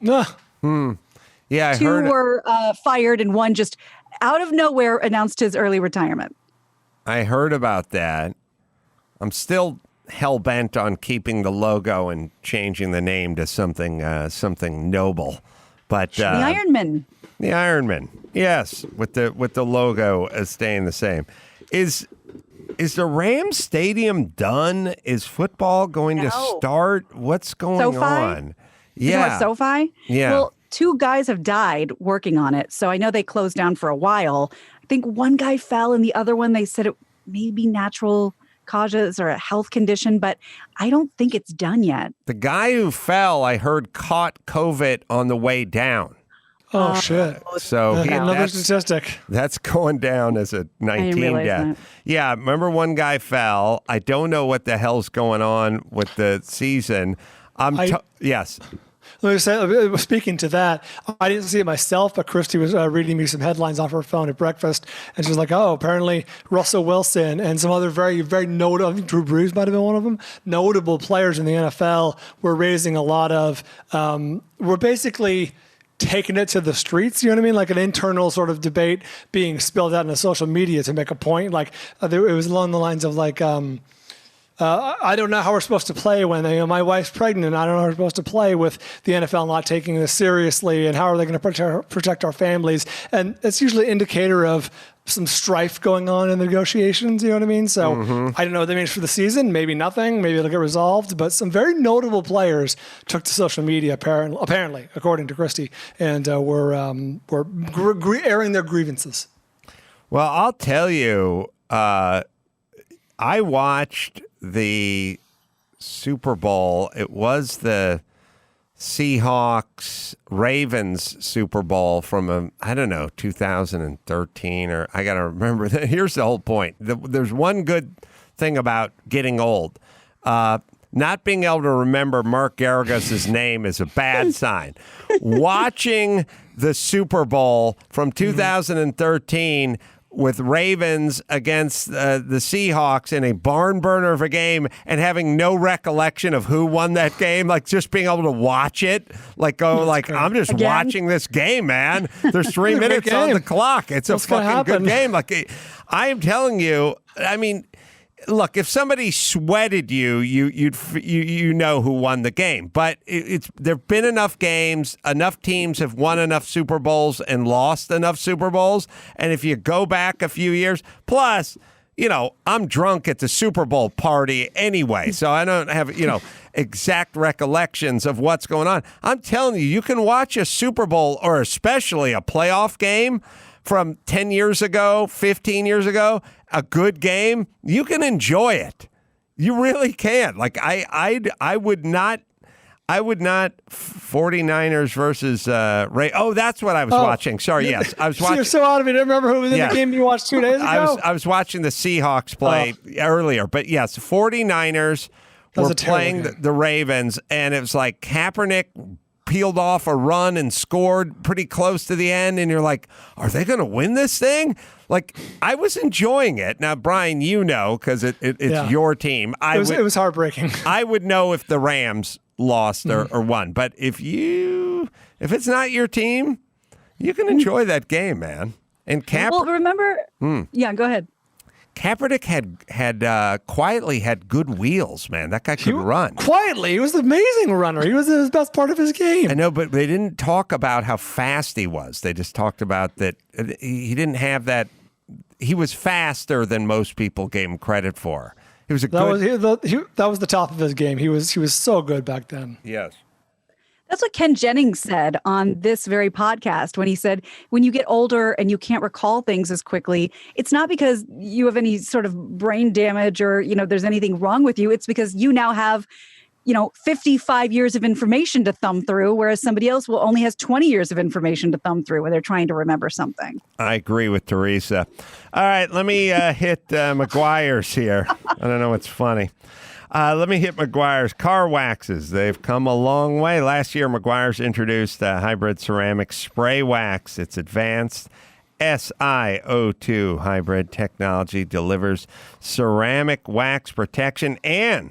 Yeah, I 2 heard. were fired, and 1 just out of nowhere announced his early retirement. I heard about that. I'm still hell bent on keeping the logo and changing the name to something noble. But The Ironman. The Ironman, yes, with the logo staying the same. Is the Rams Stadium done? Is football going to start? What's going on? Yeah, SoFi. Yeah. Well, 2 guys have died working on it, so I know they closed down for a while. I think one guy fell, and the other one they said it may be natural causes or a health condition, but I don't think it's done yet. The guy who fell, I heard, caught COVID on the way down. Oh, shit. So another statistic. That's going down as a 19 death. Yeah, remember one guy fell. I don't know what the hell's going on with the season. Yes. Let me say, speaking to that, I didn't see it myself, but Christy was reading me some headlines off her phone at breakfast, and she was like, oh, apparently Russell Wilson and some other very, very notable, Drew Brees might have been one of them, notable players in the NFL were raising a lot of, were basically taking it to the streets, you know what I mean? Like an internal sort of debate being spilled out into social media to make a point. Like it was along the lines of like, I don't know how we're supposed to play when my wife's pregnant. I don't know how we're supposed to play with the NFL not taking this seriously, and how are they going to protect our families? And it's usually an indicator of some strife going on in the negotiations, you know what I mean? So I don't know what that means for the season. Maybe nothing. Maybe it'll get resolved. But some very notable players took to social media, apparently, according to Christy, and were airing their grievances. Well, I'll tell you, I watched the Super Bowl. It was the Seahawks Ravens Super Bowl from 2013, or I got to remember that. Here's the whole point. There's one good thing about getting old. Not being able to remember Mark Garagos' name is a bad sign. Watching the Super Bowl from 2013 with Ravens against the Seahawks in a barn burner of a game and having no recollection of who won that game, like just being able to watch it, I'm just watching this game, man. There's 3 minutes on the clock. It's a fucking good game. Like I am telling you, I mean, look, if somebody sweated you know who won the game. But there've been enough games, enough teams have won enough Super Bowls and lost enough Super Bowls. And if you go back a few years, plus, I'm drunk at the Super Bowl party anyway, so I don't have, exact recollections of what's going on. I'm telling you, you can watch a Super Bowl or especially a playoff game from 10 years ago, 15 years ago, a good game, you can enjoy it. You really can. Like I would not 49ers versus Ray. Oh, that's what I was watching. Sorry, yes. I was watching. You're so out of it. I remember who was in the game you watched 2 days ago? I was watching the Seahawks play earlier, but yes, 49ers were playing the Ravens, and it was like Kaepernick peeled off a run and scored pretty close to the end, and you're like, are they going to win this thing? Like, I was enjoying it. Now, Brian, you know, because it's your team. It was heartbreaking. I would know if the Rams lost or won. But if it's not your team, you can enjoy that game, man. And well, remember, yeah, go ahead. Kaepernick had quietly had good wheels, man. That guy could run. Quietly, he was an amazing runner. He was the best part of his game. I know, but they didn't talk about how fast he was. They just talked about that he didn't have that. He was faster than most people gave him credit for. He was that was the top of his game. He was so good back then. Yes. That's what Ken Jennings said on this very podcast when he said, when you get older and you can't recall things as quickly, it's not because you have any sort of brain damage or, there's anything wrong with you. It's because you now have, 55 years of information to thumb through, whereas somebody else only has 20 years of information to thumb through when they're trying to remember something. I agree with Teresa. All right, let me hit McGuire's here. I don't know what's funny. Let me hit McGuire's car waxes. They've come a long way. Last year, McGuire's introduced a hybrid ceramic spray wax. Its advanced SiO2 hybrid technology delivers ceramic wax protection and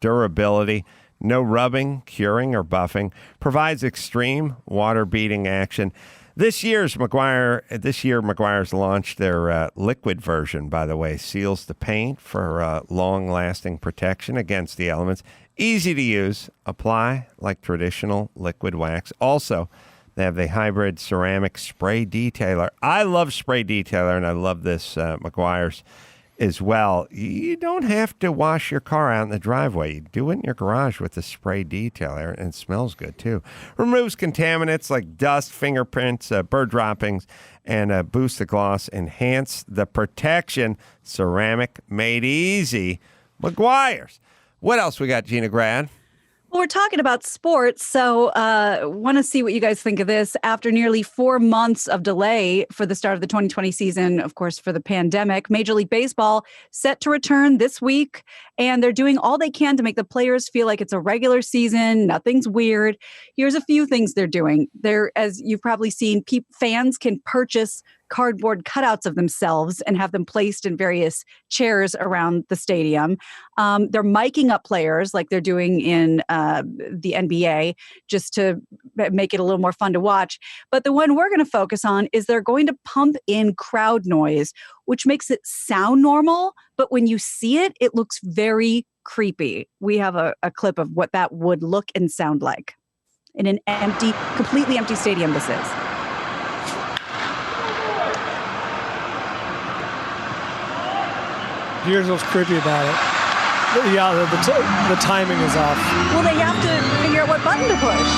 durability. No rubbing, curing, or buffing. Provides extreme water-beating action. This year, McGuire's launched their liquid version, by the way. Seals the paint for long-lasting protection against the elements. Easy to use. Apply like traditional liquid wax. Also, they have the hybrid ceramic spray detailer. I love spray detailer, and I love this McGuire's as well. You don't have to wash your car out in the driveway. You do it in your garage with the spray detailer, and it smells good too. Removes contaminants like dust, fingerprints, bird droppings, and boost the gloss. Enhance the protection. Ceramic made easy. McGuire's. What else we got, Gina Grad? Well, we're talking about sports, so want to see what you guys think of this. After nearly 4 months of delay for the start of the 2020 season, of course, for the pandemic, Major League Baseball set to return this week, and they're doing all they can to make the players feel like it's a regular season, nothing's weird. Here's a few things they're doing. As you've probably seen, fans can purchase cardboard cutouts of themselves and have them placed in various chairs around the stadium. They're miking up players like they're doing in the NBA just to make it a little more fun to watch. But the one we're going to focus on is they're going to pump in crowd noise, which makes it sound normal. But when you see it, it looks very creepy. We have a clip of what that would look and sound like in an completely empty stadium this is. Here's what's creepy about it. Yeah, the timing is off. Well, they have to figure out what button to push.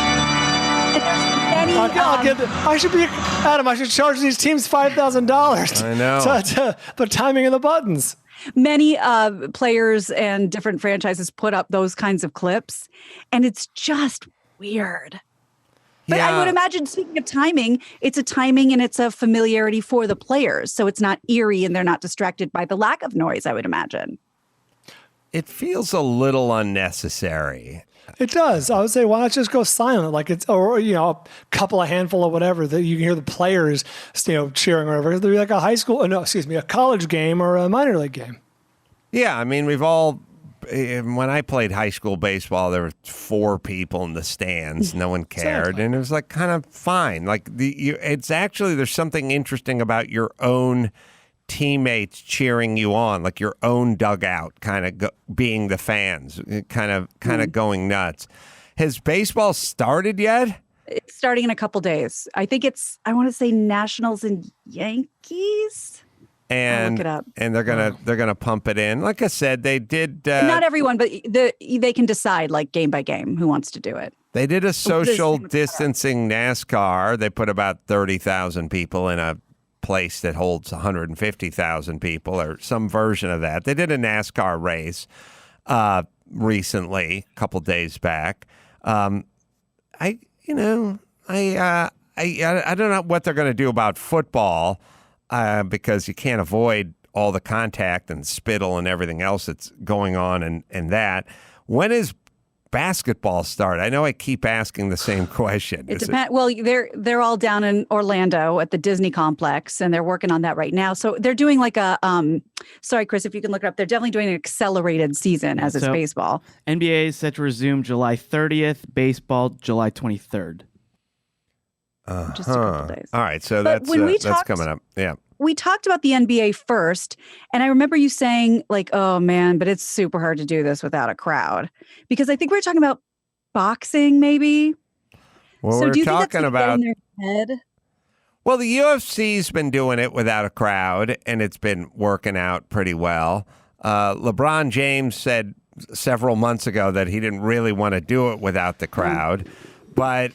And there's many. I should charge these teams $5,000. I know. The timing of the buttons. Many players and different franchises put up those kinds of clips, and it's just weird. But I would imagine, speaking of timing, it's a timing and it's a familiarity for the players. So it's not eerie and they're not distracted by the lack of noise, I would imagine. It feels a little unnecessary. It does. I would say, why not just go silent? Like a handful of whatever that you can hear the players, cheering or whatever. It'd be like a college game or a minor league game. Yeah. I mean, when I played high school baseball, there were 4 people in the stands. No one cared. Exactly. And it was like kind of fine. Like it's actually, there's something interesting about your own teammates cheering you on, like your own dugout kind of being the fans, kind of going nuts. Has baseball started yet? It's starting in a couple days. I think I want to say Nationals and Yankees. And look it up. And they're gonna pump it in. Like I said, they did. Not everyone, but they can decide like game by game who wants to do it. They did a social distancing NASCAR. They put about 30,000 people in a place that holds 150,000 people, or some version of that. They did a NASCAR race recently, a couple days back. I don't know what they're going to do about football. Because you can't avoid all the contact and spittle and everything else that's going on and that. When is basketball start? I know I keep asking the same question. It depends. Well, they're all down in Orlando at the Disney complex, and they're working on that right now. So they're doing like a sorry, Chris, if you can look it up, they're definitely doing an accelerated season as it's baseball. NBA is set to resume July 30th, baseball July 23rd. Just a couple days. All right, so But that's coming up. Yeah. We talked about the NBA first, and I remember you saying like, "Oh man, but it's super hard to do this without a crowd," because I think we were talking about boxing, maybe. Well, so we're do you think talking that's about. in their head? Well, the UFC's been doing it without a crowd, and it's been working out pretty well. LeBron James said several months ago that he didn't really want to do it without the crowd, but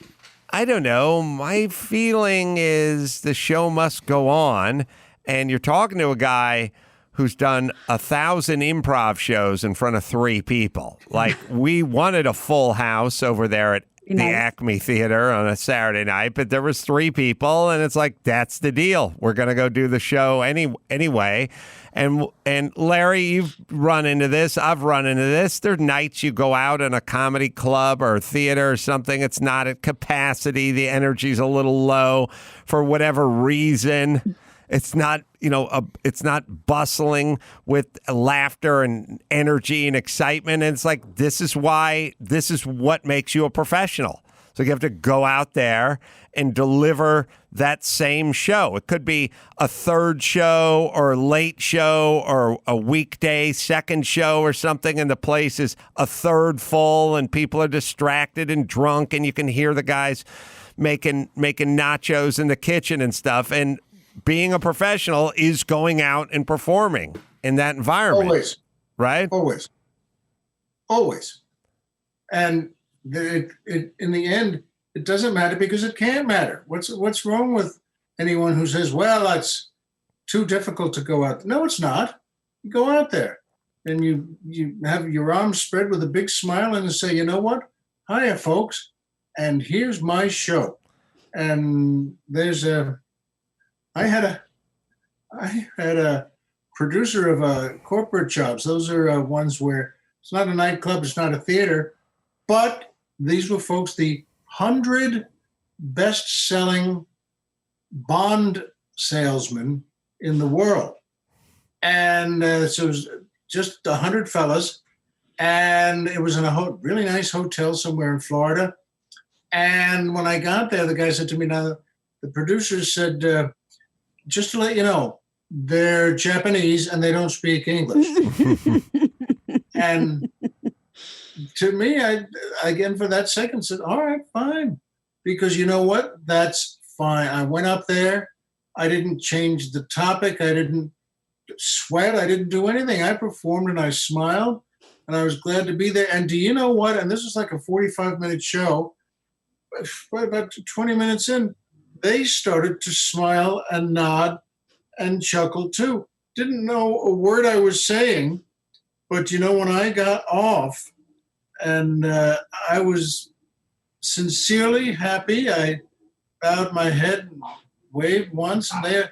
I don't know. My feeling is the show must go on, and you're talking to a guy who's done 1,000 improv shows in front of 3 people. Like, we wanted a full house over there at the Acme Theater on a Saturday night, but there was 3 people, and it's like, that's the deal. We're going to go do the show anyway. And Larry, you've run into this. I've run into this. There are nights you go out in a comedy club or a theater or something. It's not at capacity. The energy's a little low for whatever reason. It's not, it's not bustling with laughter and energy and excitement. And it's like, this is what makes you a professional. So you have to go out there and deliver that same show. It could be a third show or a late show or a weekday second show or something, and the place is a third full and people are distracted and drunk, and you can hear the guys making nachos in the kitchen and stuff. And being a professional is going out and performing in that environment. Always. Right? Always. And in the end, it doesn't matter because it can't matter. What's wrong with anyone who says, well, it's too difficult to go out? No, it's not. You go out there and you have your arms spread with a big smile and say, you know what? Hiya, folks. And here's my show. And I had a producer of corporate jobs. Those are ones where it's not a nightclub, it's not a theater, but these were folks, the 100 best-selling Bond salesmen in the world. And so it was just 100 fellas, and it was in a really nice hotel somewhere in Florida. And when I got there, the guy said to me, now, the producer said, just to let you know, they're Japanese and they don't speak English. And to me, I again, for that second, said, all right, fine. Because you know what? That's fine. I went up there. I didn't change the topic. I didn't sweat. I didn't do anything. I performed and I smiled and I was glad to be there. And do you know what? And this was like a 45-minute show. But about 20 minutes in, they started to smile and nod and chuckle too. Didn't know a word I was saying, but when I got off and I was sincerely happy, I bowed my head and waved once, and they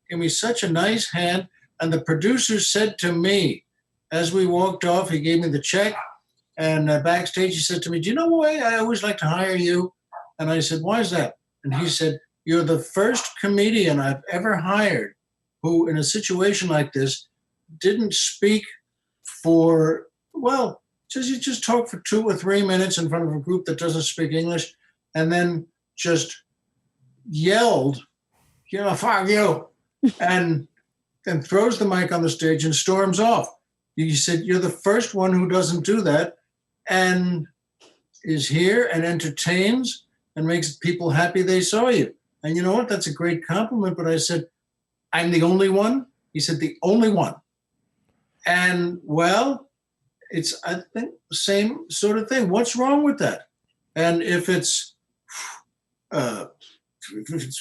gave me such a nice hand. And the producer said to me, as we walked off, he gave me the check, and backstage he said to me, do you know why I always like to hire you? And I said, why is that? And he said, you're the first comedian I've ever hired who, in a situation like this, didn't speak for, you just talk for 2 or 3 minutes in front of a group that doesn't speak English, and then just yelled, fuck you, and throws the mic on the stage and storms off. You said, you're the first one who doesn't do that and is here and entertains and makes people happy they saw you. And you know what? That's a great compliment. But I said, I'm the only one? He said, the only one. And it's, I think, the same sort of thing. What's wrong with that? And if it's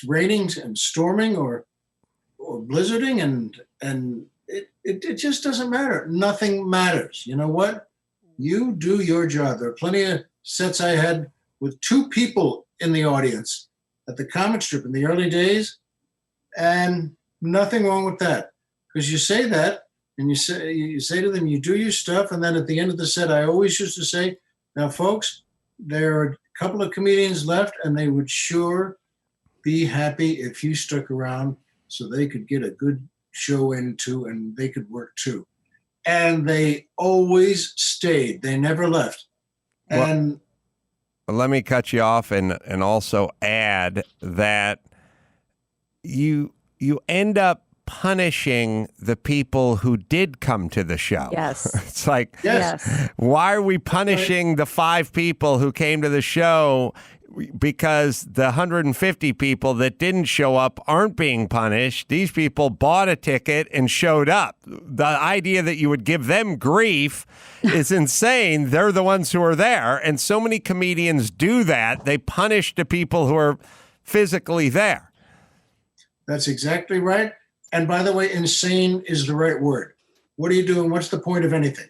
raining and storming or blizzarding and it just doesn't matter. Nothing matters. You know what? You do your job. There are plenty of sets I had with 2 people in the audience at the comic strip in the early days, and nothing wrong with that. Because you say that, and you say to them, you do your stuff, and then at the end of the set, I always used to say, Now, folks, there are a couple of comedians left, and they would sure be happy if you stuck around so they could get a good show in too, and they could work too. And they always stayed. They never left. And let me cut you off and also add that you end up punishing the people who did come to the show. Yes. It's like, yes. Why are we punishing the 5 people who came to the show? Because the 150 people that didn't show up aren't being punished. These people bought a ticket and showed up. The idea that you would give them grief is insane. They're the ones who are there. And so many comedians do that. They punish the people who are physically there. That's exactly right. And by the way, insane is the right word. What are you doing? What's the point of anything?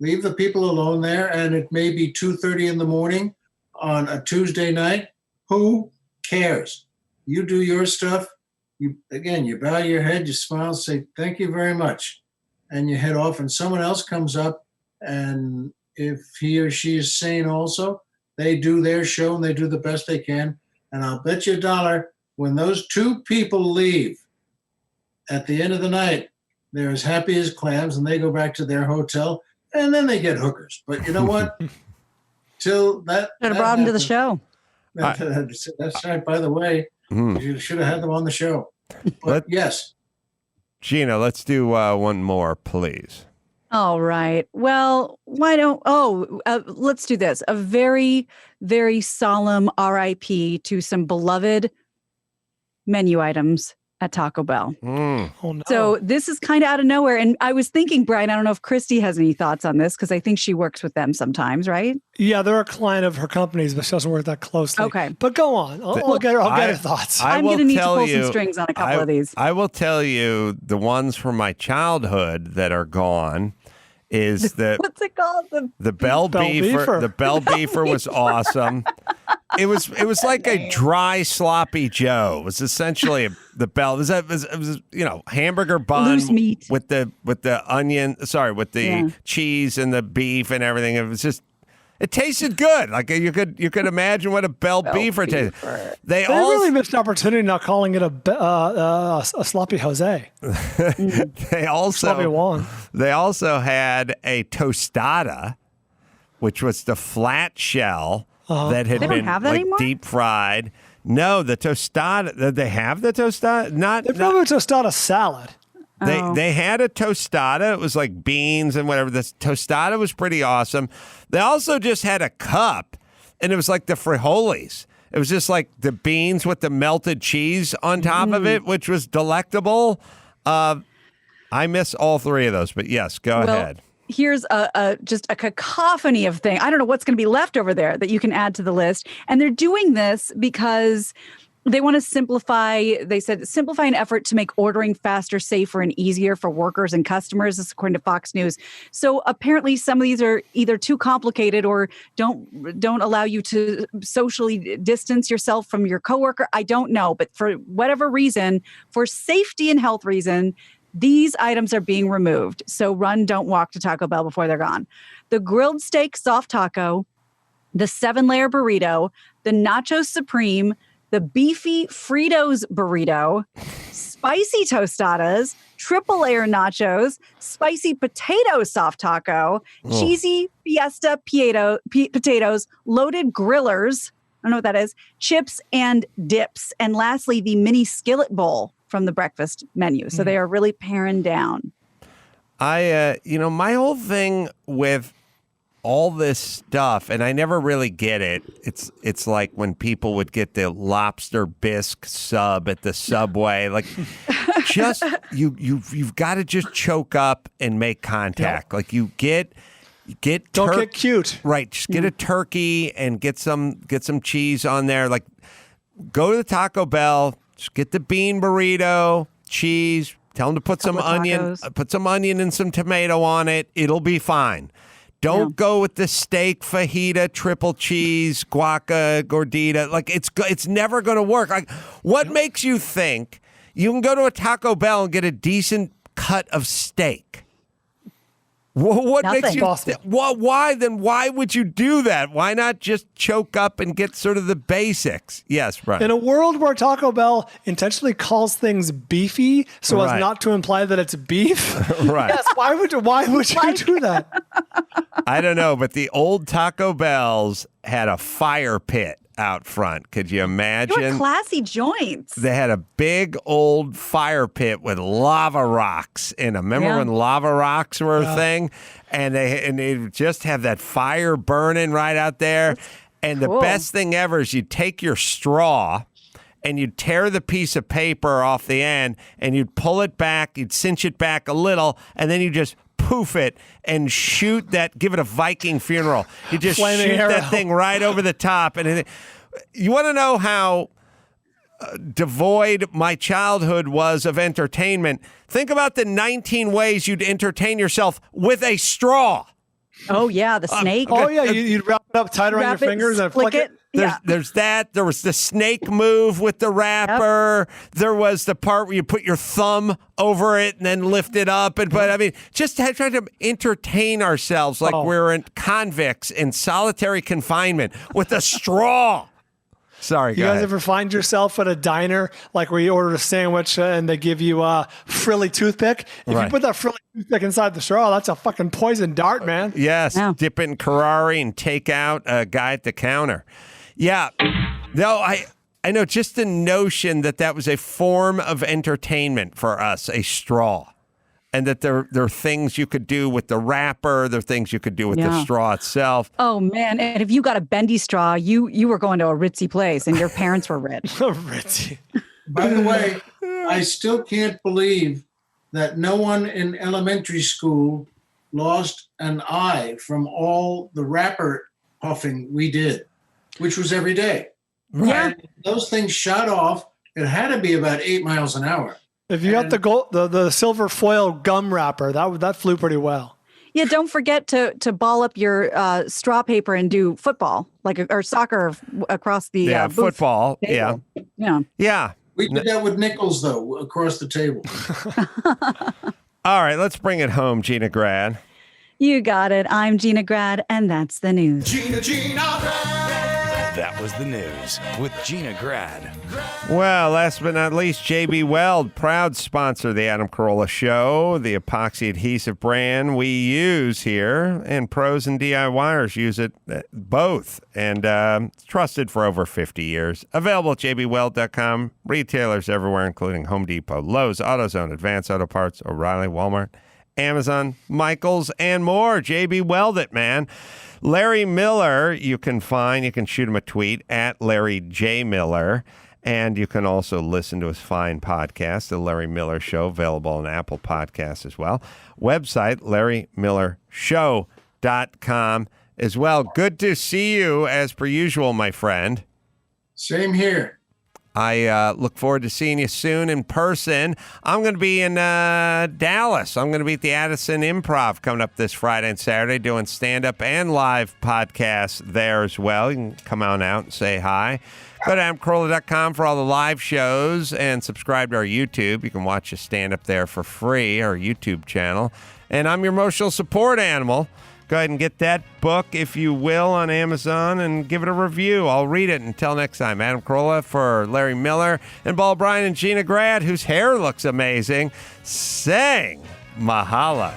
Leave the people alone there, and it may be 2:30 in the morning on a Tuesday night. Who cares? You do your stuff. You bow your head, you smile, say, thank you very much. And you head off, and someone else comes up, and if he or she is sane also, they do their show and they do the best they can. And I'll bet you $1 when those 2 people leave at the end of the night, they're as happy as clams, and they go back to their hotel, and then they get hookers. But you know what? Till that should have brought them to the show. That's right. By the way, you should have had them on the show. But yes, Gina, let's do one more, please. All right. Well, why don't? Let's do this. A very, very solemn RIP to some beloved menu items at Taco Bell. Oh, no. So this is kind of out of nowhere. And I was thinking, Brian, I don't know if Christy has any thoughts on this because I think she works with them sometimes, right? Yeah, they're a client of her company's, but she doesn't work that closely. Okay. But go on. I'll get her thoughts. I'm going to need to pull some strings on a couple of these. I will tell you the ones from my childhood that are gone is the what's it called? The Bell Beefer. The Bell Beefer was awesome. It was like a dry sloppy Joe. It was essentially the Bell. It was hamburger bun loose meat with the onion. Sorry, with the cheese and the beef and everything. It was just. It tasted good. Like you could imagine what a Bell Beefer tasted. They really missed an opportunity not calling it a sloppy Jose. They also had a tostada, which was the flat shell that had been deep fried. No, the tostada. Did they have the tostada? They probably had a tostada salad. They had a tostada. It was like beans and whatever. The tostada was pretty awesome. They also just had a cup, and it was like the frijoles. It was just like the beans with the melted cheese on top of it, which was delectable. I miss all 3 of those, but yes, go ahead. Here's just a cacophony of things. I don't know what's going to be left over there that you can add to the list. And they're doing this because they want to simplify. They said simplify an effort to make ordering faster, safer, and easier for workers and customers. This is according to Fox News. So apparently, some of these are either too complicated or don't allow you to socially distance yourself from your coworker. I don't know, but for whatever reason, for safety and health reason, these items are being removed. So don't walk to Taco Bell before they're gone. The grilled steak soft taco, the 7-layer burrito, the nacho supreme, the beefy Fritos burrito, spicy tostadas, triple layer nachos, spicy potato soft taco, cheesy fiesta potatoes, loaded grillers, I don't know what that is, chips and dips, and lastly, the mini skillet bowl from the breakfast menu. So they are really paring down. My whole thing with all this stuff, and I never really get it. It's like when people would get the lobster bisque sub at the Subway. Like, just you've got to just choke up and make contact. Yep. Like you get don't get cute, right? Just get a turkey and get some cheese on there. Like, go to the Taco Bell, just get the bean burrito, cheese. Tell them to put some onion and some tomato on it. It'll be fine. Don't go with the steak fajita, triple cheese, guaca, gordita. Like it's never going to work. Like, what makes you think you can go to a Taco Bell and get a decent cut of steak? What makes Nothing. you? Why then? Why would you do that? Why not just choke up and get sort of the basics? Yes, right. In a world where Taco Bell intentionally calls things beefy so as not to imply that it's beef, right? Yes. Why would you do that? I don't know, but the old Taco Bells had a fire pit out front. Could you imagine? They were classy joints. They had a big old fire pit with lava rocks in them. Remember when lava rocks were a thing? And they just have that fire burning right out there. And the best thing ever is you take your straw and you'd tear the piece of paper off the end and you'd pull it back, you'd cinch it back a little, and then you just poof it and shoot that, give it a Viking funeral. You just Flaming shoot arrow. that thing right over the top. And you want to know how devoid my childhood was of entertainment? Think about the 19 ways you'd entertain yourself with a straw. Oh, yeah, the snake. You'd wrap it up tight around your fingers and flick it. There's that. There was the snake move with the wrapper. Yep. There was the part where you put your thumb over it and then lift it up. But I mean, just trying to entertain ourselves like we're convicts in solitary confinement with a straw. Sorry, you guys ever find yourself at a diner, like where you order a sandwich and they give you a frilly toothpick? If you put that frilly toothpick inside the straw, that's a fucking poison dart, man. Yes, dip it in Ferrari and take out a guy at the counter. Yeah, no, I know just the notion that was a form of entertainment for us, a straw. And that there are things you could do with the wrapper. There are things you could do with the straw itself. Oh, man. And if you got a bendy straw, you were going to a ritzy place and your parents were rich. Ritzy. By the way, I still can't believe that no one in elementary school lost an eye from all the wrapper puffing we did, which was every day. Yeah. And those things shot off. It had to be about 8 miles an hour. If you got the silver foil gum wrapper, that flew pretty well. Yeah, don't forget to ball up your straw paper and do football, or soccer across the booth football. Table. Yeah. We did that with nickels, though, across the table. All right, let's bring it home, Gina Grad. You got it. I'm Gina Grad, and that's the news. Gina Grad. That was the news with Gina Grad. Well, last but not least, JB Weld, proud sponsor of the Adam Carolla Show, the epoxy adhesive brand we use here, and pros and DIYers use it both, and trusted for over 50 years. Available at jbweld.com, retailers everywhere, including Home Depot, Lowe's, AutoZone, Advance Auto Parts, O'Reilly, Walmart, Amazon, Michaels, and more. JB Weld it, man. Larry Miller, you can shoot him a tweet at Larry J. Miller. And you can also listen to his fine podcast, The Larry Miller Show, available on Apple Podcasts as well. Website, LarryMillerShow.com as well. Good to see you as per usual, my friend. Same here. I look forward to seeing you soon in person. I'm going to be in Dallas. I'm going to be at the Addison Improv coming up this Friday and Saturday, doing stand-up and live podcasts there as well. You can come on out and say hi. Go to AdamCarolla.com for all the live shows and subscribe to our YouTube. You can watch us stand up there for free, our YouTube channel. And I'm your emotional support animal. Go ahead and get that book, if you will, on Amazon and give it a review. I'll read it. Until next time, Adam Carolla for Larry Miller and Ball Bryan and Gina Grad, whose hair looks amazing, saying mahalo.